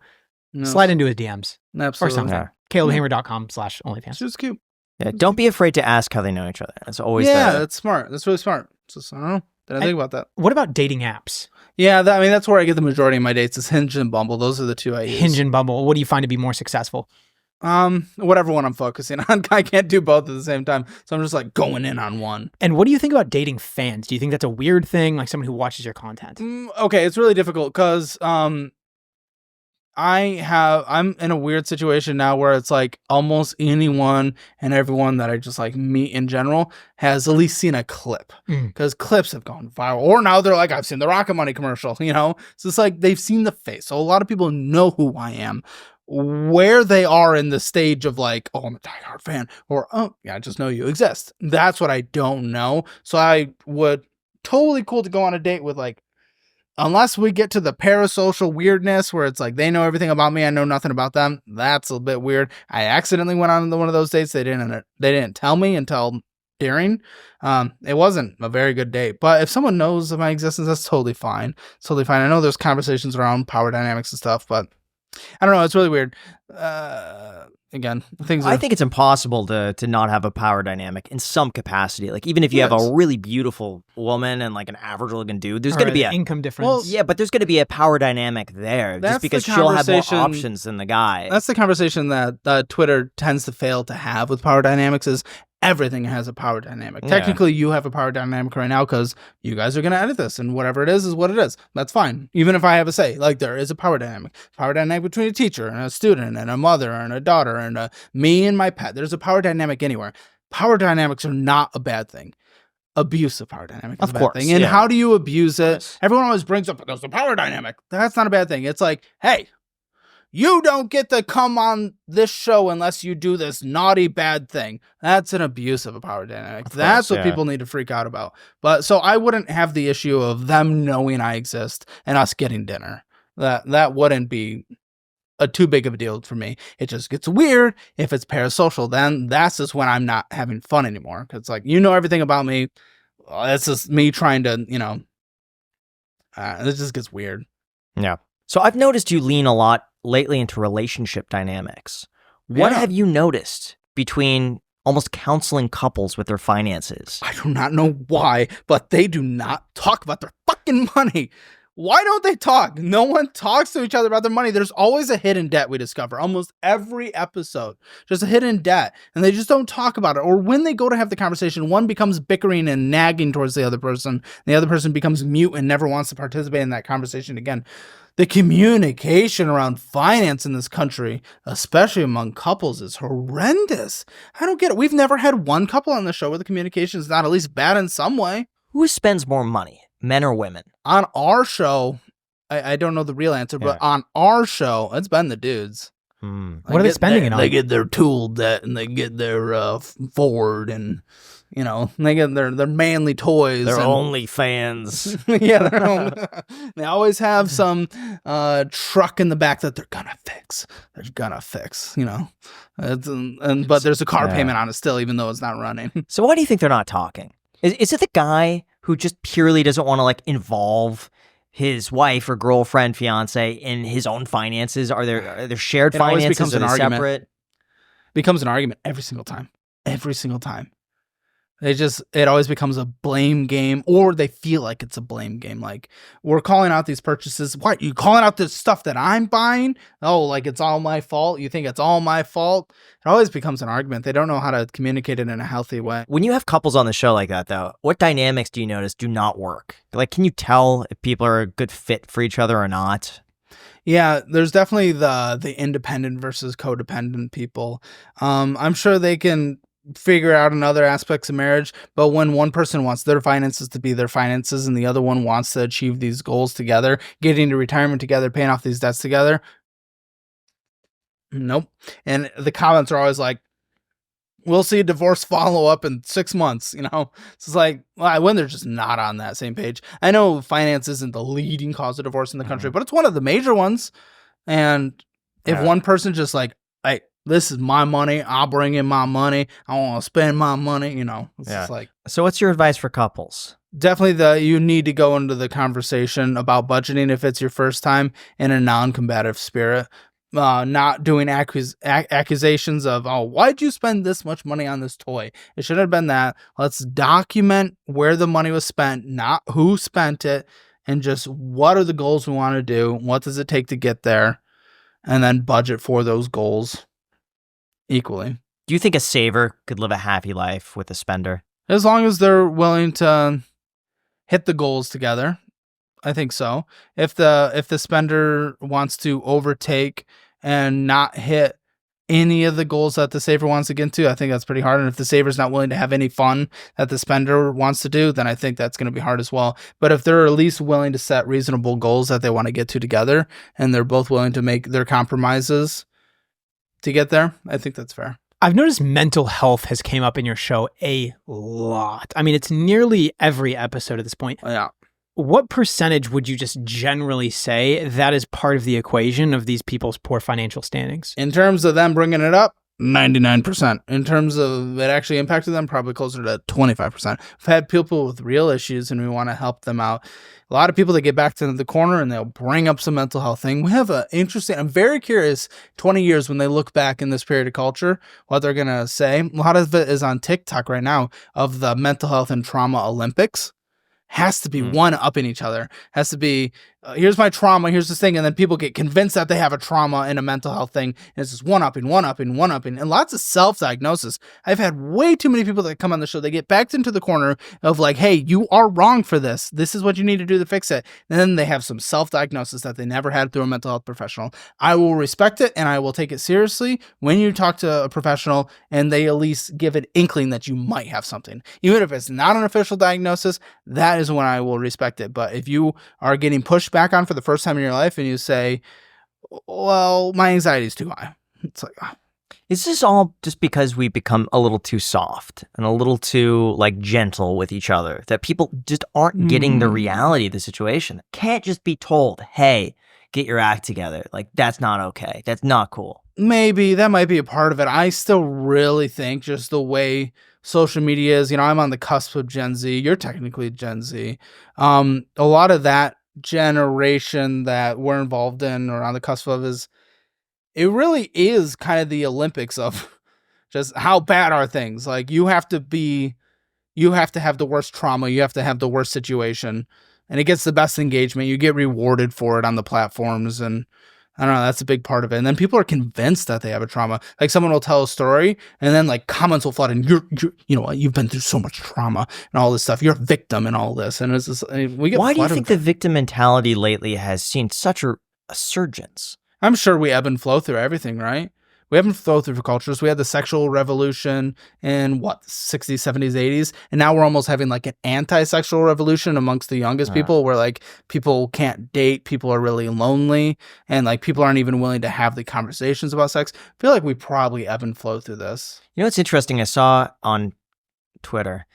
No, slide into his DMs absolutely. or something. Yeah. CalebHamer.com/OnlyFans. She was cute. Yeah, don't be afraid to ask how they know each other. That's always That's smart. That's really smart. Just, I don't know. Didn't think about that. What about dating apps? Yeah, that's where I get the majority of my dates. Is Hinge and Bumble. Those are the two I use. Hinge and Bumble. What do you find to be more successful? Whatever one I'm focusing on. I can't do both at the same time. So I'm just like going in on one. And what do you think about dating fans? Do you think that's a weird thing, like someone who watches your content? Okay, it's really difficult because I'm in a weird situation now where it's like almost anyone and everyone that I just like meet in general has at least seen a clip, because clips have gone viral, or now they're like, I've seen the RocketMoney commercial, so it's like they've seen the face. So a lot of people know who I am. Where they are in the stage of like, oh, I'm a diehard fan, or oh yeah, I just know you exist. That's what I don't know. So I would totally cool to go on a date with, like, unless we get to the parasocial weirdness where it's like they know everything about me, I know nothing about them. That's a bit weird. I accidentally went on one of those dates. They didn't tell me until during. It wasn't a very good date. But if someone knows of my existence, that's totally fine. It's totally fine. I know there's conversations around power dynamics and stuff, but I don't know. It's really weird. Again, I think it's impossible to not have a power dynamic in some capacity. Like, even if you have a really beautiful woman and like an average looking dude, there's going to be an income difference. Well, yeah, but there's going to be a power dynamic there That's just because the she'll have more conversation- options than the guy. That's the conversation that Twitter tends to fail to have with power dynamics. Is everything has a power dynamic. Yeah. Technically, you have a power dynamic right now because you guys are going to edit this, and whatever it is what it is. That's fine. Even if I have a say, like, there is a power dynamic. Power dynamic between a teacher and a student and a mother and a daughter and me and my pet. There's a power dynamic anywhere. Power dynamics are not a bad thing. Abusive power dynamic is Of a bad course, thing. And yeah. how do you abuse it? Everyone always brings up, there's a power dynamic. That's not a bad thing. It's like, hey, you don't get to come on this show unless you do this naughty bad thing. That's an abuse of a power dynamic. That's what people need to freak out about. But so I wouldn't have the issue of them knowing I exist and us getting dinner. That wouldn't be too big of a deal for me. It just gets weird if it's parasocial. Then that's just when I'm not having fun anymore. Cause it's like, you know everything about me. It's just me trying to, it just gets weird. Yeah. So I've noticed you lean a lot lately into relationship dynamics. What Yeah. have you noticed between almost counseling couples with their finances. I do not know why, but they do not talk about their fucking money. Why don't they talk? No one talks to each other about their money. There's always a hidden debt we discover. Almost every episode, just a hidden debt. And they just don't talk about it. Or when they go to have the conversation, one becomes bickering and nagging towards the other person. The other person becomes mute and never wants to participate in that conversation again. The communication around finance in this country, especially among couples, is horrendous. I don't get it. We've never had one couple on the show where the communication is not at least bad in some way. Who spends more money, men or women? On our show, I don't know the real answer, but on our show, it's been the dudes. What are they spending it on? They get their tool debt and they get their Ford and, they get their manly toys. They're and, OnlyFans. Yeah, they always have some truck in the back that they're gonna fix. But there's a car payment on it still, even though it's not running. So why do you think they're not talking? Is it the guy who just purely doesn't want to involve his wife or girlfriend, fiance in his own finances? Are there shared finances? Are they separate? Becomes an argument every single time. Every single time. It always becomes a blame game, or they feel like it's a blame game. Like, we're calling out these purchases. What? You calling out this stuff that I'm buying? Oh, like it's all my fault? You think it's all my fault? It always becomes an argument. They don't know how to communicate it in a healthy way. When you have couples on the show like that, though, what dynamics do you notice do not work? Can you tell if people are a good fit for each other or not? Yeah, there's definitely the independent versus codependent people. I'm sure they can figure out in other aspects of marriage, but when one person wants their finances to be their finances and the other one wants to achieve these goals together, getting to retirement together, paying off these debts together, nope. And the comments are always like, we'll see a divorce follow up in 6 months. It's like, when they're just not on that same page. I know finance isn't the leading cause of divorce in the country, but it's one of the major ones. And if one person just this is my money, I'll bring in my money, I want to spend my money, it's just like. So what's your advice for couples? Definitely you need to go into the conversation about budgeting if it's your first time in a non-combative spirit. Not doing accusations of, why'd you spend this much money on this toy? It should have been that. Let's document where the money was spent, not who spent it, and just what are the goals we want to do? What does it take to get there? And then budget for those goals equally. Do you think a saver could live a happy life with a spender? As long as they're willing to hit the goals together, I think so. If the spender wants to overtake and not hit any of the goals that the saver wants to get to, I think that's pretty hard. And if the saver's not willing to have any fun that the spender wants to do, then I think that's going to be hard as well. But if they're at least willing to set reasonable goals that they want to get to together, and they're both willing to make their compromises to get there, I think that's fair. I've noticed mental health has came up in your show a lot. I mean, it's nearly every episode at this point. Yeah. What percentage would you just generally say that is part of the equation of these people's poor financial standings? In terms of them bringing it up, 99%. In terms of it actually impacted them, probably closer to 25%. We've had people with real issues and we want to help them out. A lot of people that get back to the corner and they'll bring up some mental health thing. We have I'm very curious, 20 years when they look back in this period of culture, what they're going to say. A lot of it is on TikTok right now of the mental health and trauma Olympics. Has to be one upping each other. Has to be, here's my trauma, here's this thing. And then people get convinced that they have a trauma and a mental health thing. And it's just one upping. And lots of self-diagnosis. I've had way too many people that come on the show. They get backed into the corner of like, hey, you are wrong for this. This is what you need to do to fix it. And then they have some self-diagnosis that they never had through a mental health professional. I will respect it and I will take it seriously when you talk to a professional and they at least give an inkling that you might have something. Even if it's not an official diagnosis, that is when I will respect it. But if you are getting pushed back on for the first time in your life and you say, well, my anxiety is too high, it's like, is this all just because we become a little too soft and a little too gentle with each other, that people just aren't getting the reality of the situation? Can't just be told, hey, get your act together. That's not okay. That's not cool. Maybe that might be a part of it. I still really think just the way social media is, I'm on the cusp of Gen Z. You're technically Gen Z. A lot of that generation that we're involved in or on the cusp of it really is kind of the Olympics of Just how bad are things? Like you have to have the worst trauma. You have to have the worst situation, and it gets the best engagement. You get rewarded for it on the platforms, and I don't know. That's a big part of it. And then people are convinced that they have a trauma. Like someone will tell a story, and then like comments will flood, and you've been through so much trauma and all this stuff. You're a victim and all this, and it's just, we get. Why do you think the victim mentality lately has seen such a surgence? I'm sure we ebb and flow through everything, right? We ebb and flow through cultures. We had the sexual revolution in the 60s, 70s, 80s. And now we're almost having like an anti-sexual revolution amongst the youngest people where like people can't date. People are really lonely. And like people aren't even willing to have the conversations about sex. I feel like we probably ebb and flow through this. You know what's interesting? I saw on Twitter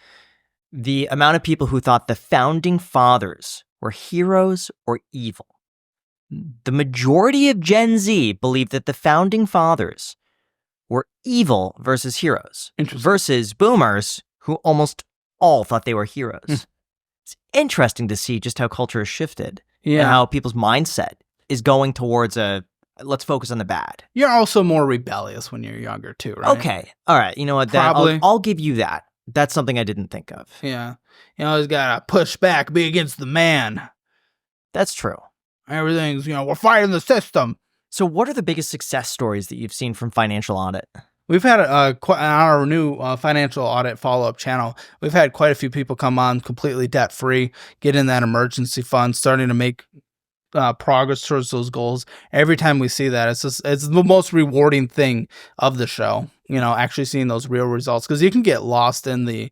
the amount of people who thought the founding fathers were heroes or evil. The majority of Gen Z believed that the founding fathers were evil versus heroes, versus boomers who almost all thought they were heroes. It's interesting to see just how culture has shifted and how people's mindset is going towards let's focus on the bad. You're also more rebellious when you're younger too, right? Okay. All right. You know what? I'll give you that. That's something I didn't think of. Yeah. You always got to push back, be against the man. That's true. Everything's, we're fighting the system. So what are the biggest success stories that you've seen from financial audit? We've had on our new financial audit follow-up channel, we've had quite a few people come on completely debt-free, get in that emergency fund, starting to make progress towards those goals. Every time we see that, it's the most rewarding thing of the show, actually seeing those real results, because you can get lost in the,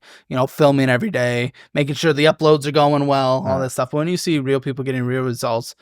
filming every day, making sure the uploads are going well, all that stuff. But when you see real people getting real results,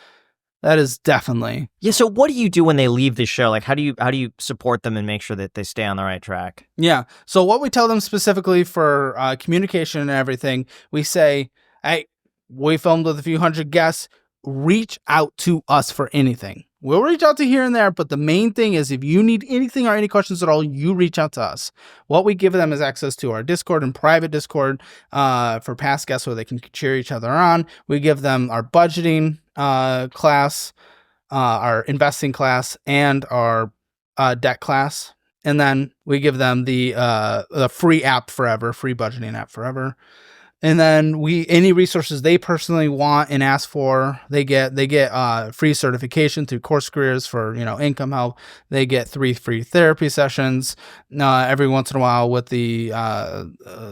that is definitely. Yeah. So what do you do when they leave the show? Like, how do you support them and make sure that they stay on the right track? Yeah. So what we tell them specifically for communication and everything, we say, hey, we filmed with a few hundred guests. Reach out to us for anything. We'll reach out to here and there, but the main thing is if you need anything or any questions at all, you reach out to us. What we give them is access to our Discord and private Discord for past guests where they can cheer each other on. We give them our budgeting class, our investing class, and our debt class. And then we give them the free app forever, free budgeting app forever. And then any resources they personally want and ask for, they get free certification through Course Careers for income help. They get 3 free therapy sessions every once in a while with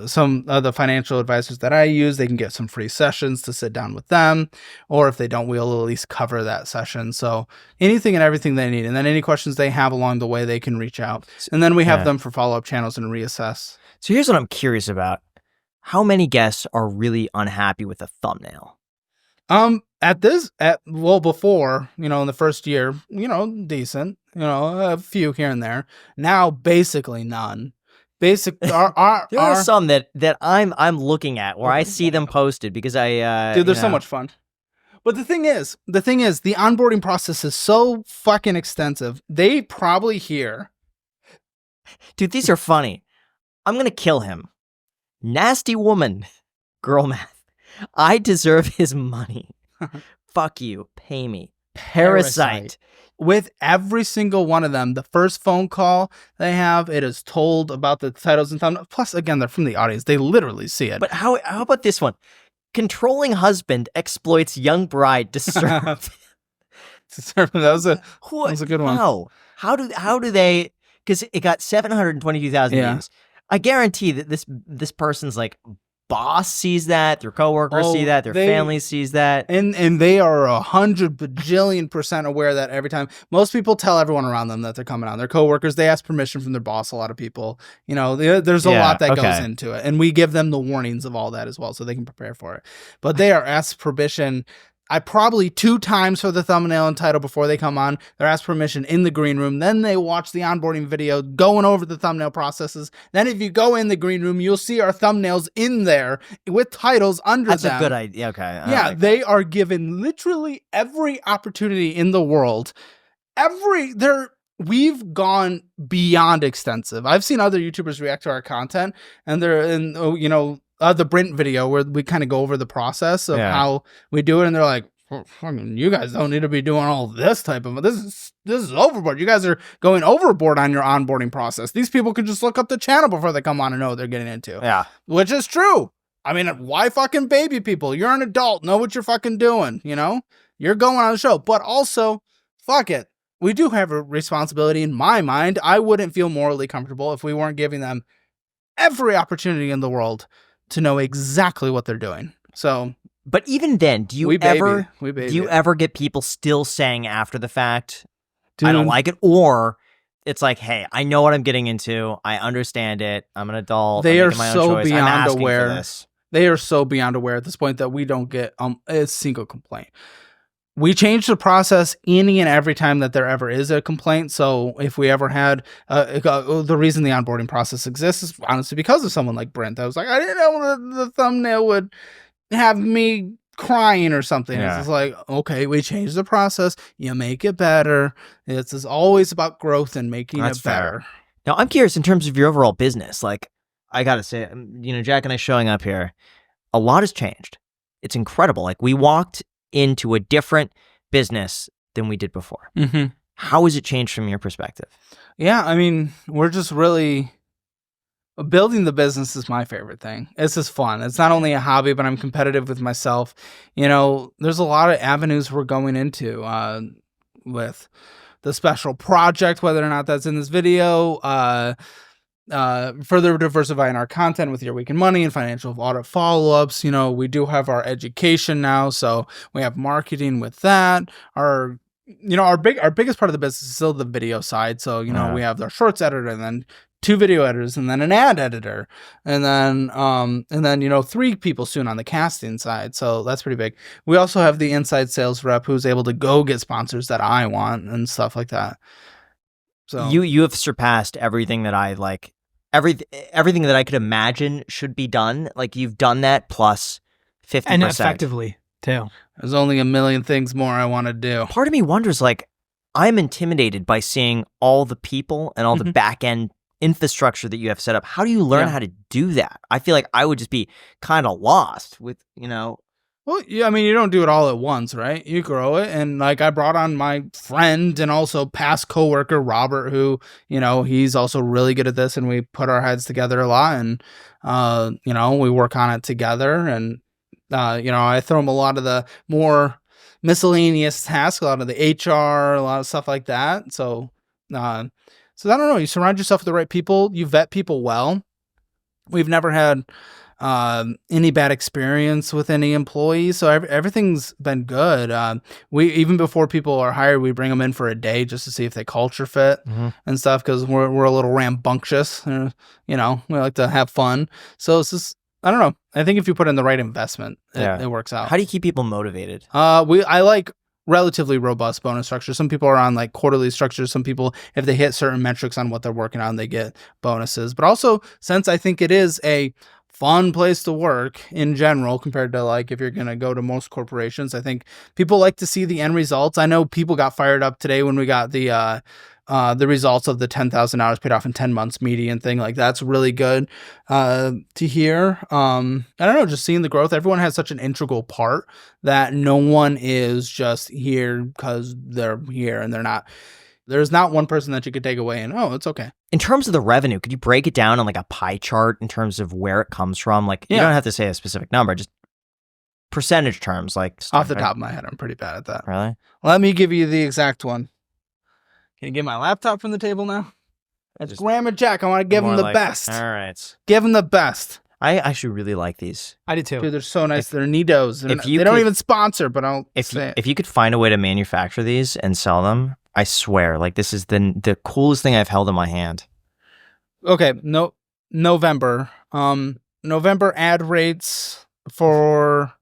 some of the financial advisors that I use. They can get some free sessions to sit down with them, or if they don't, we'll at least cover that session. So anything and everything they need, and then any questions they have along the way, they can reach out. And then we have them for follow-up channels and reassess. So here's what I'm curious about. How many guests are really unhappy with a thumbnail? Before, in the first year, decent, a few here and there. Now, basically none. There are some that I'm looking at where I see them posted because dude, they're so much fun. But the thing is, the onboarding process is so fucking extensive. They probably hear, dude, these are funny. I'm gonna kill him. Nasty woman. Girl math. I deserve his money. Fuck you. Pay me. Parasite. With every single one of them, the first phone call they have, it is told about the titles and thumbnails. Plus, again, they're from the audience. They literally see it. But how about this one? Controlling husband exploits young bride to serve. That was a good one. How do they? Because it got 722,000 views. I guarantee that this person's like boss sees that, their coworkers see that, their family sees that, and they are 100 bajillion% aware that every time. Most people tell everyone around them that they're coming on. Their coworkers, they ask permission from their boss. A lot of people, there's a lot that goes into it, and we give them the warnings of all that as well, so they can prepare for it. But they are asked permission. I probably 2 times for the thumbnail and title before they come on. They're asked permission in the green room. Then they watch the onboarding video going over the thumbnail processes. Then if you go in the green room, you'll see our thumbnails in there with titles under them. That's a good idea. Okay. They are given literally every opportunity in the world. We've gone beyond extensive. I've seen other YouTubers react to our content, and they're in, the Brent video where we kind of go over the process of how we do it, and they're like, I mean, you guys don't need to be doing all this type of, this is overboard. You guys are going overboard on your onboarding process. These people could just look up the channel before they come on and know what they're getting into. Yeah. Which is true. I mean, why fucking baby people? You're an adult. Know what you're fucking doing, you know? You're going on the show. But also, fuck it. We do have a responsibility in my mind. I wouldn't feel morally comfortable if we weren't giving them every opportunity in the world to know exactly what they're doing. So, but even then, do you ever get people still saying after the fact, I don't like it? Or it's like, hey, I know what I'm getting into. I understand it. I'm an adult. They are my own so choice. beyond aware. They are so beyond aware at this point that we don't get a single complaint. We change the process any and every time that there ever is a complaint. So if we ever had the reason the onboarding process exists is honestly because of someone like Brent. I was like, I didn't know the thumbnail would have me crying or something. Yeah. It's just like, okay, we change the process. You make it better. It's always about growth and making it better. Fair. Now, I'm curious in terms of your overall business. Like, I got to say, you know, Jack and I showing up here, a lot has changed. It's incredible. Like, we walked into a different business than we did before. Mm-hmm. How has it changed from your perspective? Yeah, I mean, we're just really building the business is my favorite thing. It's just fun. It's not only a hobby, but I'm competitive with myself. You know, there's a lot of avenues we're going into with the special project, whether or not that's in this video, further diversifying our content with Your Week in Money and financial audit follow-ups. You know, we do have our education now, so we have marketing with that. Our biggest part of the business is still the video side. So, you know, we have our shorts editor and then 2 video editors and then an ad editor and then, you know, 3 people soon on the casting side. So that's pretty big. We also have the inside sales rep who's able to go get sponsors that I want and stuff like that. So you have surpassed everything that I like. Everything that I could imagine should be done, like you've done that plus 50%. And effectively, too. There's only a million things more I want to do. Part of me wonders, like, I'm intimidated by seeing all the people and all the back-end infrastructure that you have set up. How do you learn how to do that? I feel like I would just be kind of lost with, you know. Well, yeah, I mean, you don't do it all at once, right? You grow it. And like I brought on my friend and also past coworker, Robert, who, you know, he's also really good at this. And we put our heads together a lot and, you know, we work on it together. And, you know, I throw him a lot of the more miscellaneous tasks, a lot of the HR, a lot of stuff like that. So I don't know. You surround yourself with the right people. You vet people well. We've never had any bad experience with any employees, so everything's been good. We even before people are hired, we bring them in for a day just to see if they culture fit and stuff because we're a little rambunctious. You know, we like to have fun. So it's just I don't know. I think if you put in the right investment, it works out. How do you keep people motivated? I like relatively robust bonus structure. Some people are on like quarterly structures. Some people, if they hit certain metrics on what they're working on, they get bonuses. But also, since I think it is a fun place to work in general compared to like if you're going to go to most corporations, I think people like to see the end results. I know people got fired up today when we got the results of the $10,000 paid off in 10 months median thing. Like that's really good to hear. I don't know, just seeing the growth. Everyone has such an integral part that no one is just here because they're here and they're not. There's not one person that you could take away and, oh, it's okay. In terms of the revenue, could you break it down on like a pie chart in terms of where it comes from? Like you don't have to say a specific number, just percentage terms. Like off the top of my head, I'm pretty bad at that. Really? Let me give you the exact one. Can you get my laptop from the table now? It's Graham and Jack. I want to give them the best. All right. Give them the best. I actually really like these. I do too. Dude, they're so nice. They're neatos. They don't even sponsor, but if you could find a way to manufacture these and sell them, I swear, like this is the coolest thing I've held in my hand. Okay, November. November ad rates for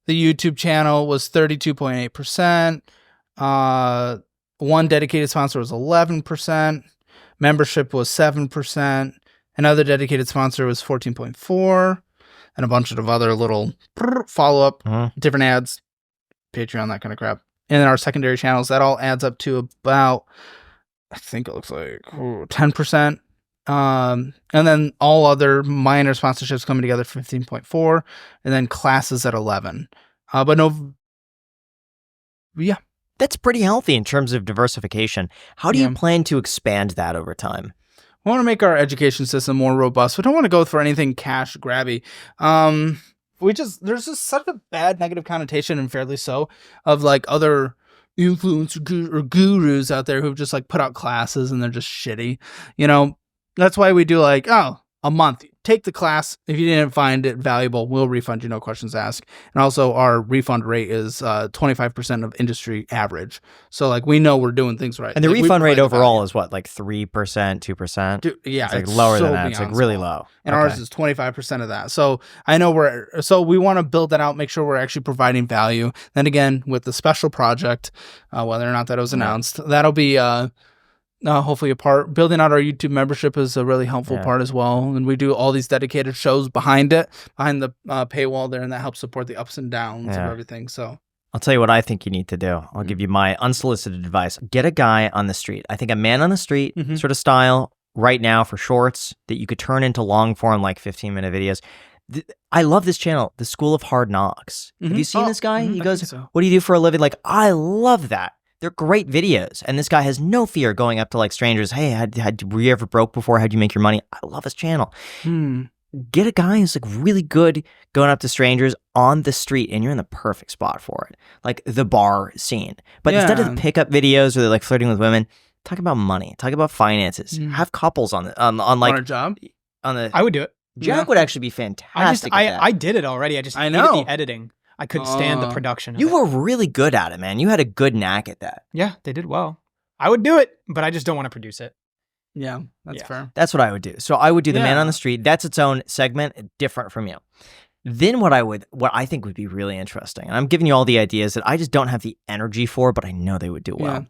the YouTube channel was 32.8%. One dedicated sponsor was 11%. Membership was 7%. Another dedicated sponsor was 14.4%. And a bunch of other little follow-up, different ads, Patreon, that kind of crap. And then our secondary channels, that all adds up to about, I think it looks like 10%. And then all other minor sponsorships coming together, 15.4%. And then classes at 11%. But Yeah. That's pretty healthy in terms of diversification. How do you plan to expand that over time? We want to make our education system more robust. We don't want to go for anything cash grabby. There's just such a bad negative connotation, and fairly so, of like other influencer or gurus out there who've just like put out classes and they're just shitty. You know, that's why we do like, a month. Take the class. If you didn't find it valuable, we'll refund you, no questions asked. And also our refund rate is 25% of industry average. So like we know we're doing things right. And the like, refund rate overall is what, like 3%, 2%? Yeah. It's like lower than that. It's like really low. And ours is 25% of that. So I know we want to build that out, make sure we're actually providing value. Then again, with the special project, whether or not that was announced, that'll be hopefully a part. Building out our YouTube membership is a really helpful part as well. And we do all these dedicated shows behind the paywall there, and that helps support the ups and downs of everything. So I'll tell you what I think you need to do. I'll give you my unsolicited advice. Get a guy on the street. I think a man on the street sort of style right now for shorts that you could turn into long form, like 15-minute videos. I love this channel, The School of Hard Knocks. Have you seen this guy? He goes, what do you do for a living? Like, I love that. They're great videos. And this guy has no fear going up to like strangers. Hey, were you ever broke before? How'd you make your money? I love his channel. Get a guy who's like really good going up to strangers on the street, and you're in the perfect spot for it. Like the bar scene. But instead of the pickup videos where they're like flirting with women, talk about money, talk about finances, have couples on like on a job. I would do it. Jack would actually be fantastic. I did it already. I know the editing. I couldn't stand the production of You were really good at it, man. You had a good knack at that. Yeah, they did well. I would do it, but I just don't want to produce it. Yeah, that's fair. That's what I would do. So I would do the man on the street. That's its own segment, different from you. Then what I think would be really interesting, and I'm giving you all the ideas that I just don't have the energy for, but I know they would do well.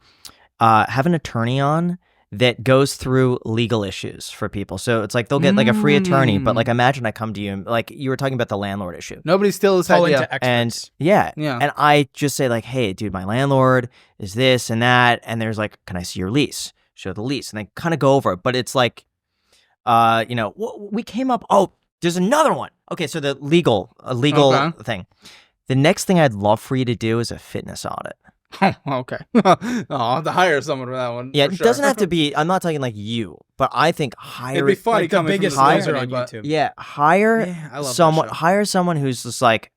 Have an attorney on that goes through legal issues for people. So it's like they'll get like a free attorney, but like imagine I come to you and like you were talking about the landlord issue. Nobody steals that idea. And and I just say like, hey, dude, my landlord is this and that, and there's like, can I see your lease? Show the lease, and they kind of go over it. But it's like, we came up. Oh, there's another one. Okay, so the legal thing. The next thing I'd love for you to do is a fitness audit. Oh, okay. I'll have to hire someone for that one. Yeah, it doesn't have to be. I'm not talking like you, but I think hire. It'd be funny like coming the biggest from user on YouTube. Yeah, hire someone. Hire someone who's just like,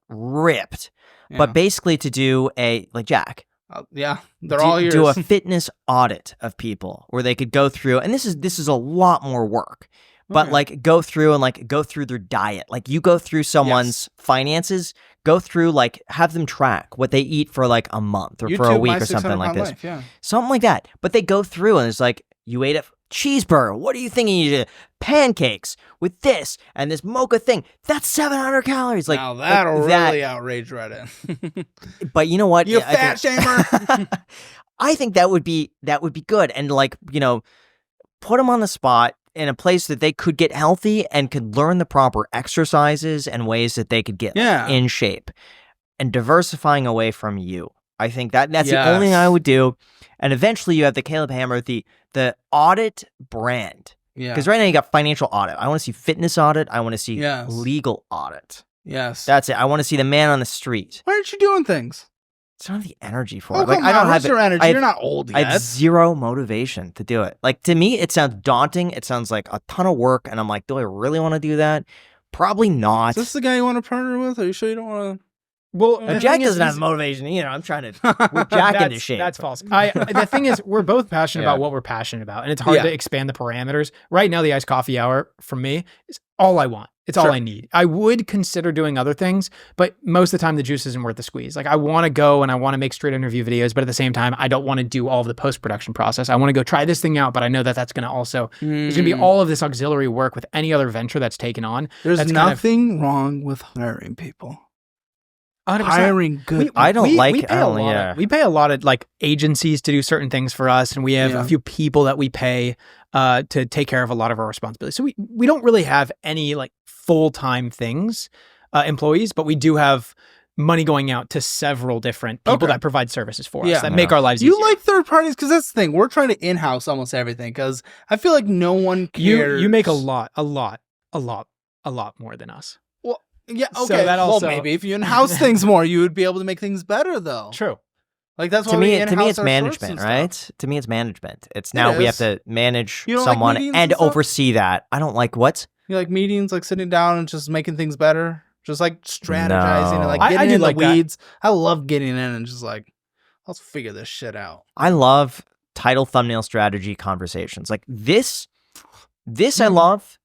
ripped, but basically to do a like Jack. They're all yours. Do a fitness audit of people where they could go through, and this is a lot more work. But like go through their diet. Like you go through someone's finances, go through like have them track what they eat for like a month or for a week or something like this. Something like that. But they go through and it's like, you ate a cheeseburger. What are you thinking? You did pancakes with this and this mocha thing. That's 700 calories. Like now that'll really outrage Reddit. But you know what? You fat shamer. I think that would be good. And like, put them on the spot in a place that they could get healthy and could learn the proper exercises and ways that they could get in shape, and diversifying away from you. I think that's the only thing I would do. And eventually you have the Caleb Hammer, the audit brand. Yeah. Because right now you got financial audit. I want to see fitness audit. I want to see legal audit. Yes. That's it. I want to see the man on the street. Why aren't you doing things? I don't have the energy for it. Like I don't have your energy. You're not old yet. I have zero motivation to do it. Like to me, it sounds daunting. It sounds like a ton of work, and I'm like, do I really want to do that? Probably not. Is this the guy you want to partner with? Are you sure you don't want to? Well, Jack doesn't have motivation. I'm trying to whip Jack into shape. That's false. The thing is, we're both passionate about what we're passionate about, and it's hard to expand the parameters. Right now, the iced coffee hour for me is all I want. It's all I need. I would consider doing other things, but most of the time the juice isn't worth the squeeze. Like I want to go and I want to make straight interview videos, but at the same time, I don't want to do all of the post-production process. I want to go try this thing out, but I know that that's going to also, there's going to be all of this auxiliary work with any other venture that's taken on. There's nothing wrong with hiring people. 100%. Hiring good. We pay a lot of like agencies to do certain things for us, and we have a few people that we pay to take care of a lot of our responsibilities. So we don't really have any like full-time employees, but we do have money going out to several different people that provide services for us that make our lives easier. You like third parties because that's the thing. We're trying to in-house almost everything because I feel like no one cares. You make a lot more than us. Yeah, okay. So that also, well, maybe if you in-house things more, you would be able to make things better, though. True. Like that's To why me, we to me, in-house it's our management, sorts and right? stuff. To me, it's management. It's now we have is. to manage You don't like someone meetings and and stuff? oversee that. I don't like what? You like meetings, like sitting down and just making things better, just like strategizing and like No. I getting do in the like that. weeds. I love getting in and just like, let's figure this shit out. I love title, thumbnail, strategy conversations. Like this I love.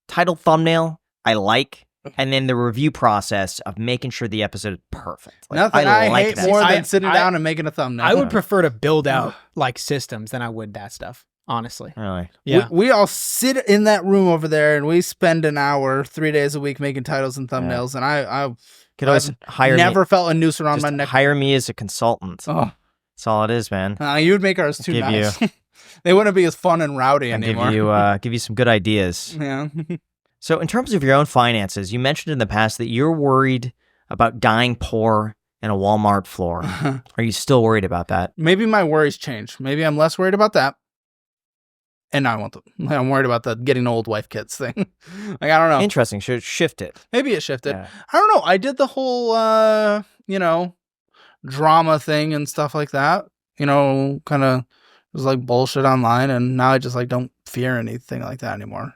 Title, thumbnail, I like. And then the review process of making sure the episode is perfect. Like, Nothing I like hate that. more I- than sitting I- down and making a thumbnail. I would prefer to build out like systems than I would that stuff, honestly. Really? Yeah. We all sit in that room over there and we spend an hour 3 days a week making titles and thumbnails. And I Could always hire never me. felt a noose around my Just neck. hire me as a consultant. Oh, That's all it is, man. you would make ours too Give nice. They wouldn't be as fun and rowdy I'll anymore. give you some good ideas. Yeah. So in terms of your own finances, you mentioned in the past that you're worried about dying poor in a Walmart floor. Are you still worried about that? Maybe my worries change. Maybe I'm less worried about that. And now I'm worried about the getting old wife kids thing. Like, I don't know. Interesting. Should shift it. Maybe it shifted. Yeah. I don't know. I did the whole, drama thing and stuff like that. Kind of was like bullshit online. And now I just like don't fear anything like that anymore.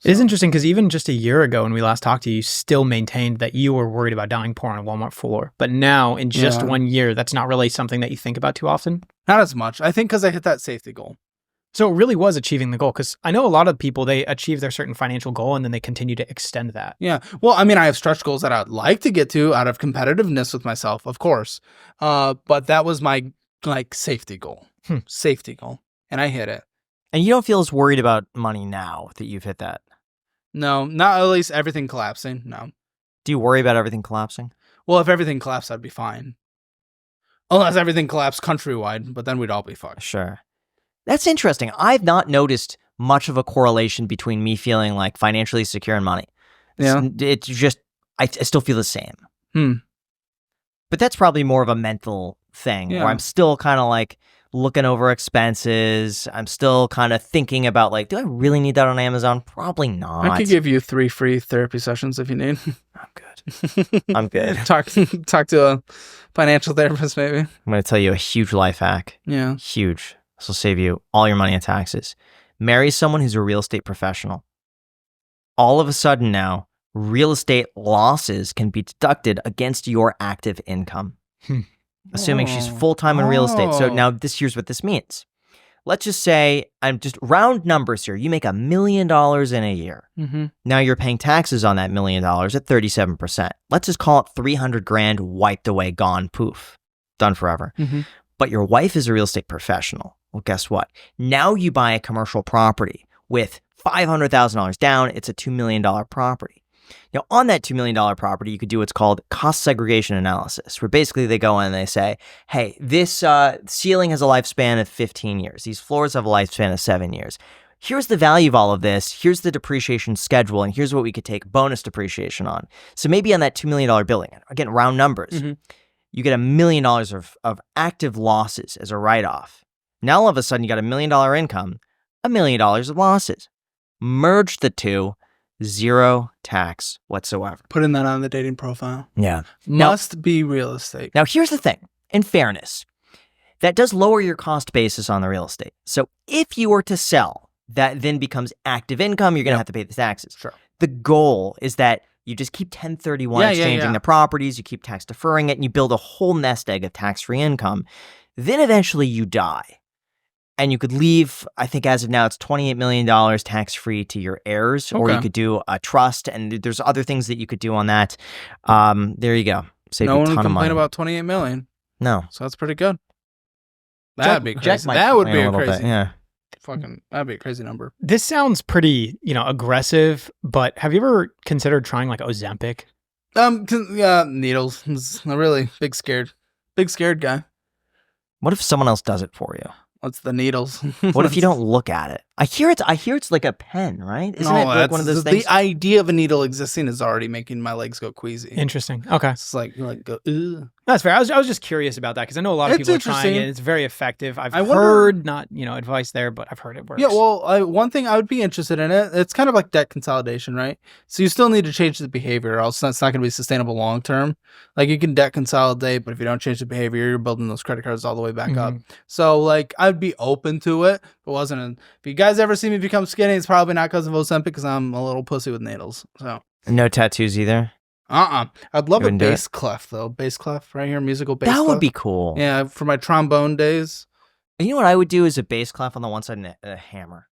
It is interesting because even just a year ago when we last talked to you, you still maintained that you were worried about dying poor on a Walmart floor. But now, in just Yeah. 1 year, that's not really something that you think about too often. Not as much. I think because I hit that safety goal. So it really was achieving the goal, because I know a lot of people, they achieve their certain financial goal and then they continue to extend that. Yeah. Well, I mean, I have stretch goals that I'd like to get to out of competitiveness with myself, of course. But that was my like safety goal. Safety goal. And I hit it. And you don't feel as worried about money now that you've hit that. No, not at least everything collapsing. No. Do you worry about everything collapsing? Well, if everything collapsed, I'd be fine. Unless everything collapsed countrywide, but then we'd all be fucked. Sure. That's interesting. I've not noticed much of a correlation between me feeling like financially secure and money. Yeah. It's just, I still feel the same. But that's probably more of a mental thing Yeah. where I'm still kind of like looking over expenses. I'm still kind of thinking about like, do I really need that on Amazon? Probably not. I could give you 3 free therapy sessions if you need. I'm good. I'm good. talk to a financial therapist, maybe. I'm going to tell you a huge life hack. Yeah. Huge. This will save you all your money in taxes. Marry someone who's a real estate professional. All of a sudden now, real estate losses can be deducted against your active income. Assuming she's full-time in real estate. So now here's what this means. Let's just say, I'm just round numbers here. You make $1 million in a year. Mm-hmm. Now you're paying taxes on that $1 million at 37%. Let's just call it 300 grand wiped away, gone, poof, done forever. Mm-hmm. But your wife is a real estate professional. Well, guess what? Now you buy a commercial property with $500,000 down. It's a $2 million property. Now, on that $2 million property, you could do what's called cost segregation analysis, where basically they go in and they say, hey, this ceiling has a lifespan of 15 years. These floors have a lifespan of 7 years. Here's the value of all of this. Here's the depreciation schedule, and here's what we could take bonus depreciation on. So maybe on that $2 million building, again, round numbers, you get $1 million of active losses as a write-off. Now, all of a sudden, you got $1 million income, $1 million of losses. Merge the two. Zero tax whatsoever. Putting that on the dating profile. Yeah. Must be real estate. Now, here's the thing. In fairness, that does lower your cost basis on the real estate. So if you were to sell, that then becomes active income. You're going to have to pay the taxes. Sure. The goal is that you just keep 1031 exchanging the properties, you keep tax deferring it, and you build a whole nest egg of tax-free income. Then eventually you die. And you could leave, I think as of now, it's $28 million tax-free to your heirs, or you could do a trust, and there's other things that you could do on that. There you go. Save No you a one would ton of money. complain about 28 million. No. So that's pretty good. Jack- That'd be Jack crazy. might That would complain be a a little crazy. bit, yeah. That'd be a crazy number. This sounds pretty, aggressive, but have you ever considered trying like Ozempic? Needles. I'm really big scared guy. What if someone else does it for you? What's the needles? What if you don't look at it? I hear it's like a pen, right? Isn't it like one of those things? The idea of a needle existing is already making my legs go queasy. Interesting. Okay. It's like go, ugh. That's fair. I was just curious about that because I know a lot of It's people are trying interesting. it. It's very effective. I've I wonder- heard, not advice there, but I've heard it works. Yeah, well, one thing I would be interested in it's kind of like debt consolidation, right? So you still need to change the behavior, or else that's not going to be sustainable long term. Like you can debt consolidate, but if you don't change the behavior, you're building those credit cards all the way back up. So like I'd be open to it. If you guys ever see me become skinny, it's probably not because of Ozempic, because I'm a little pussy with needles. So No tattoos either. I'd love You a wouldn't do bass clef though. Bass clef right here, musical bass. That clef. would be cool. Yeah, for my trombone days. You know what I would do is a bass clef on the one side and a hammer.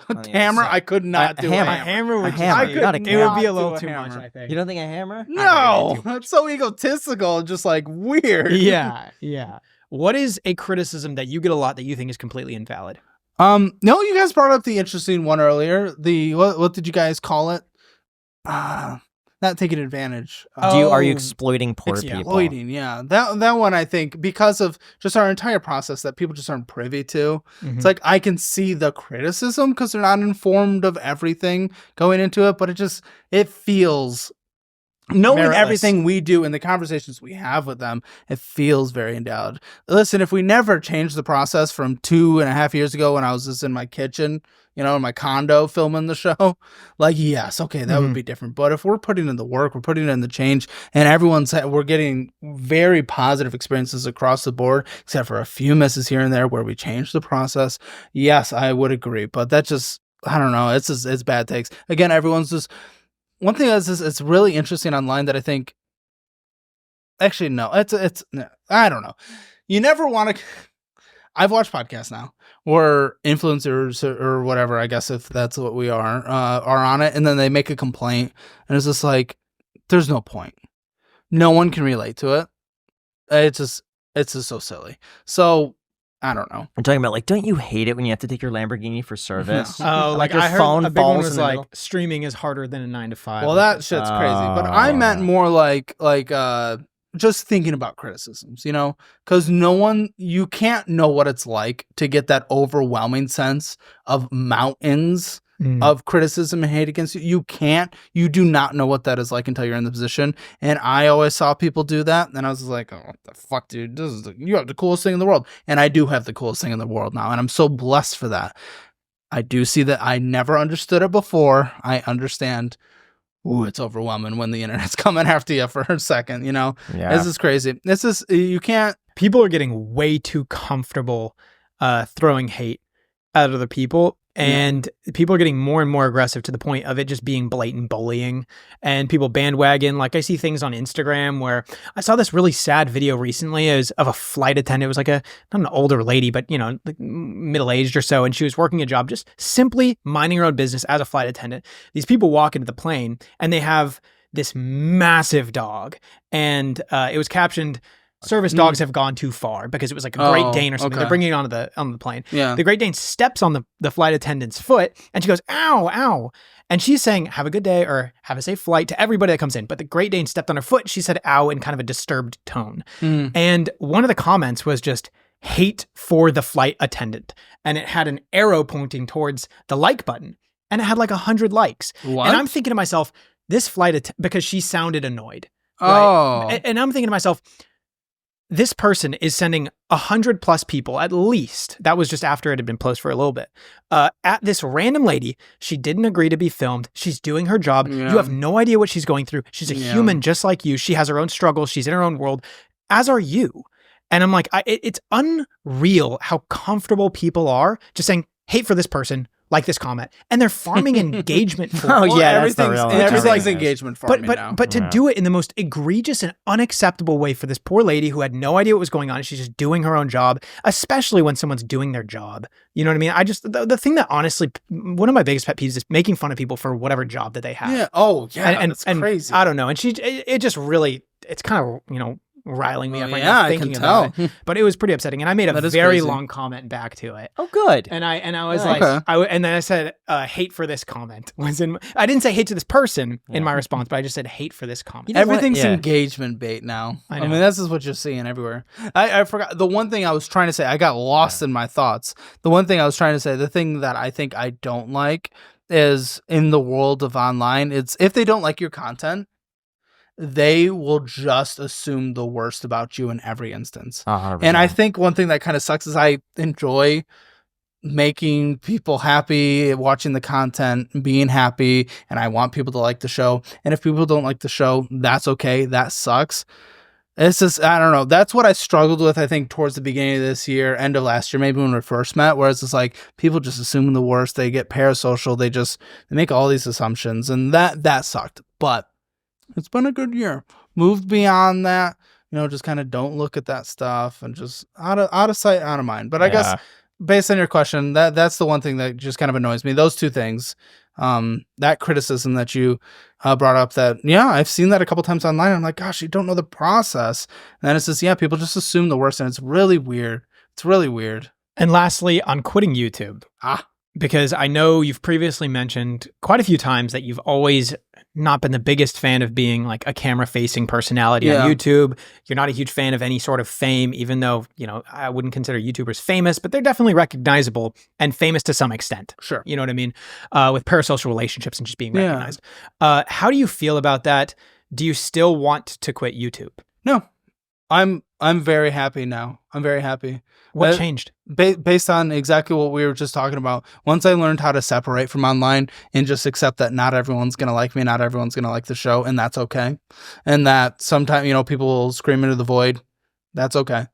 On the other Hammer, side. I could not do hammer. a A hammer would A just hammer, be, not a it would camera. be a little Do a too much, hammer. I think. You don't think a hammer? No, that's so egotistical and just like weird. Yeah. What is a criticism that you get a lot that you think is completely invalid? No, you guys brought up the interesting one earlier. The what did you guys call it? Not taking advantage. Are you exploiting poor people? Exploiting, yeah. That one I think because of just our entire process that people just aren't privy to. It's like I can see the criticism because they're not informed of everything going into it, but it feels knowing Meritless. everything we do and the conversations we have with them, it feels very endowed. Listen, if we never changed the process from 2.5 years ago when I was just in my kitchen, in my condo filming the show, like, yes, okay, that would be different. But if we're putting in the work, we're putting in the change, and we're getting very positive experiences across the board, except for a few misses here and there where we changed the process. Yes, I would agree. But that just, I don't know, it's bad takes. Again, everyone's just, one thing it's really interesting online that I think, actually, no, no, I don't know. You never want to, I've watched podcasts now where influencers or whatever, I guess if that's what we are on it, and then they make a complaint, and it's just like, there's no point. No one can relate to it. It's just so silly. So I don't know. I'm talking about like, don't you hate it when you have to take your Lamborghini for service? Oh, like your I heard phone a big one falls was in the like middle? streaming is harder than a 9 to 5. Well, that shit's crazy. But I meant more like just thinking about criticisms, because you can't know what it's like to get that overwhelming sense of mountains of criticism and hate against you. You do not know what that is like until you're in the position. And I always saw people do that. And I was like, oh, what the fuck, dude? You have the coolest thing in the world. And I do have the coolest thing in the world now. And I'm so blessed for that. I do see that. I never understood it before. I understand. Ooh, it's overwhelming when the internet's coming after you for a second, Yeah. This is crazy. You can't. People are getting way too comfortable throwing hate at other people. And people are getting more and more aggressive to the point of it just being blatant bullying, and people bandwagon. Like I see things on Instagram where I saw this really sad video recently of a flight attendant. It was like not an older lady, but like middle-aged or so. And she was working a job, just simply minding her own business as a flight attendant. These people walk into the plane and they have this massive dog, and it was captioned, "Service dogs have gone too far," because it was like a Great Dane or something. Okay. They're bringing it onto the plane. Yeah. The Great Dane steps on the flight attendant's foot, and she goes, "Ow, ow." And she's saying, "Have a good day," or "Have a safe flight," to everybody that comes in. But the Great Dane stepped on her foot. She said, "Ow," in kind of a disturbed tone. And one of the comments was just hate for the flight attendant. And it had an arrow pointing towards the like button. And it had like 100 likes. What? And I'm thinking to myself, this flight attendant, because she sounded annoyed. Oh. Right? And I'm thinking to myself, this person is sending 100 plus people, at least, that was just after it had been posted for a little bit, at this random lady. She didn't agree to be filmed. She's doing her job. Yeah. You have no idea what she's going through. She's a human just like you. She has her own struggles. She's in her own world, as are you. And I'm like, it's unreal how comfortable people are just saying, hate for this person, like this comment, and they're farming engagement for Oh, it. yeah, that's the real- everything's Yeah. engagement farming now. But to do it in the most egregious and unacceptable way for this poor lady who had no idea what was going on, she's just doing her own job, especially when someone's doing their job. You know what I mean? The thing that honestly, one of my biggest pet peeves is making fun of people for whatever job that they have. Yeah. Oh, yeah. and That's crazy. I don't know. And it just really, it's kind of, riling me up right yeah, now I thinking can about tell. it. But it was pretty upsetting. And I made a That is very crazy. long comment back to it. Oh, good. And I was Yeah. like, Okay. and then I said, hate for this comment was in, I didn't say hate to this person in my response, but I just said hate for this comment. You know what? Everything's Yeah. engagement bait now. I I mean, know. this is what you're seeing everywhere. I forgot the one thing I was trying to say. I got lost in my thoughts. The one thing I was trying to say, the thing that I think I don't like is in the world of online, it's if they don't like your content, they will just assume the worst about you in every instance. 100%. And I think one thing that kind of sucks is I enjoy making people happy, watching the content, being happy, and I want people to like the show. And if people don't like the show, that's okay. That sucks. It's just, I don't know. That's what I struggled with, I think, towards the beginning of this year, end of last year, maybe when we first met, where it's just like people just assuming the worst. They get parasocial. They make all these assumptions, and that sucked. But it's been a good year. Moved beyond that, just kind of don't look at that stuff and just out of sight, out of mind. But I guess based on your question, that's the one thing that just kind of annoys me. Those two things, that criticism that you brought up, that, I've seen that a couple times online. I'm like, gosh, you don't know the process. And then it's just, people just assume the worst, and it's really weird. It's really weird. And lastly, on quitting YouTube. Because I know you've previously mentioned quite a few times that you've always not been the biggest fan of being like a camera-facing personality on YouTube. You're not a huge fan of any sort of fame, even though, I wouldn't consider YouTubers famous, but they're definitely recognizable and famous to some extent. Sure. You know what I mean? With parasocial relationships and just being recognized. How do you feel about that? Do you still want to quit YouTube? No. I'm very happy now. I'm very happy. What changed? Based on exactly what we were just talking about. Once I learned how to separate from online and just accept that not everyone's going to like me, not everyone's going to like the show, and that's okay. And that sometimes, people will scream into the void. That's okay.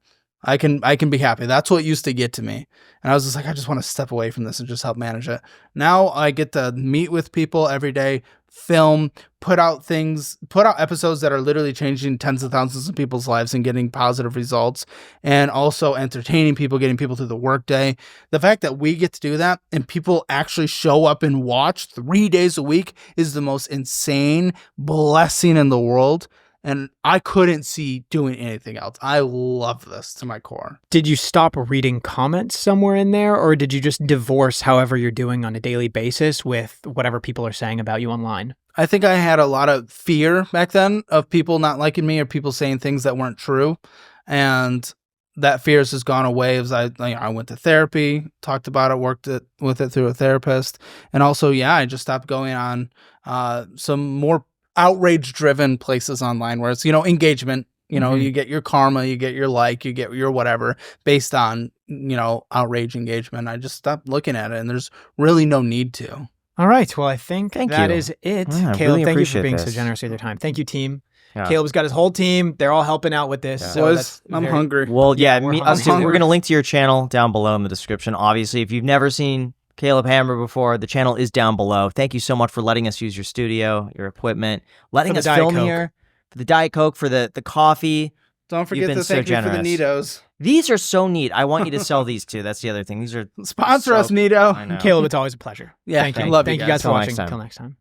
I can be happy. That's what used to get to me. And I was just like, I just want to step away from this and just help manage it. Now I get to meet with people every day, film, put out episodes that are literally changing tens of thousands of people's lives and getting positive results, and also entertaining people, getting people through the workday. The fact that we get to do that and people actually show up and watch 3 days a week is the most insane blessing in the world. And I couldn't see doing anything else. I love this to my core. Did you stop reading comments somewhere in there, or did you just divorce however you're doing on a daily basis with whatever people are saying about you online? I think I had a lot of fear back then of people not liking me or people saying things that weren't true. And that fear has just gone away as I went to therapy, talked about it, worked with it through a therapist. And also, I just stopped going on some more outrage-driven places online where it's, engagement, you get your karma, you get your like, you get your whatever based on, outrage engagement. I just stopped looking at it, and there's really no need to. All right. Well, I think Thank that you. is it. Yeah, Caleb, really thank you for appreciate being this. so generous with your time. Thank you, team. Yeah. Caleb's got his whole team. They're all helping out with this. So I'm hungry. Well, Yeah, yeah, we're us too. hungry. We're going to link to your channel down below in the description. Obviously, if you've never seen Caleb Hammer before, the channel is down below. Thank you so much for letting us use your studio, your equipment, letting For us the Diet film Coke. here. For the Diet Coke, for the coffee. Don't You've forget been to so thank me for the generous. Nitos. These are so neat. I want you to sell these too. That's the other thing. These are Sponsor so- us, Nito. I know. Caleb, it's always a pleasure. Yeah, Thank you. love you Thank you guys. guys for Till next watching. time. Until next time.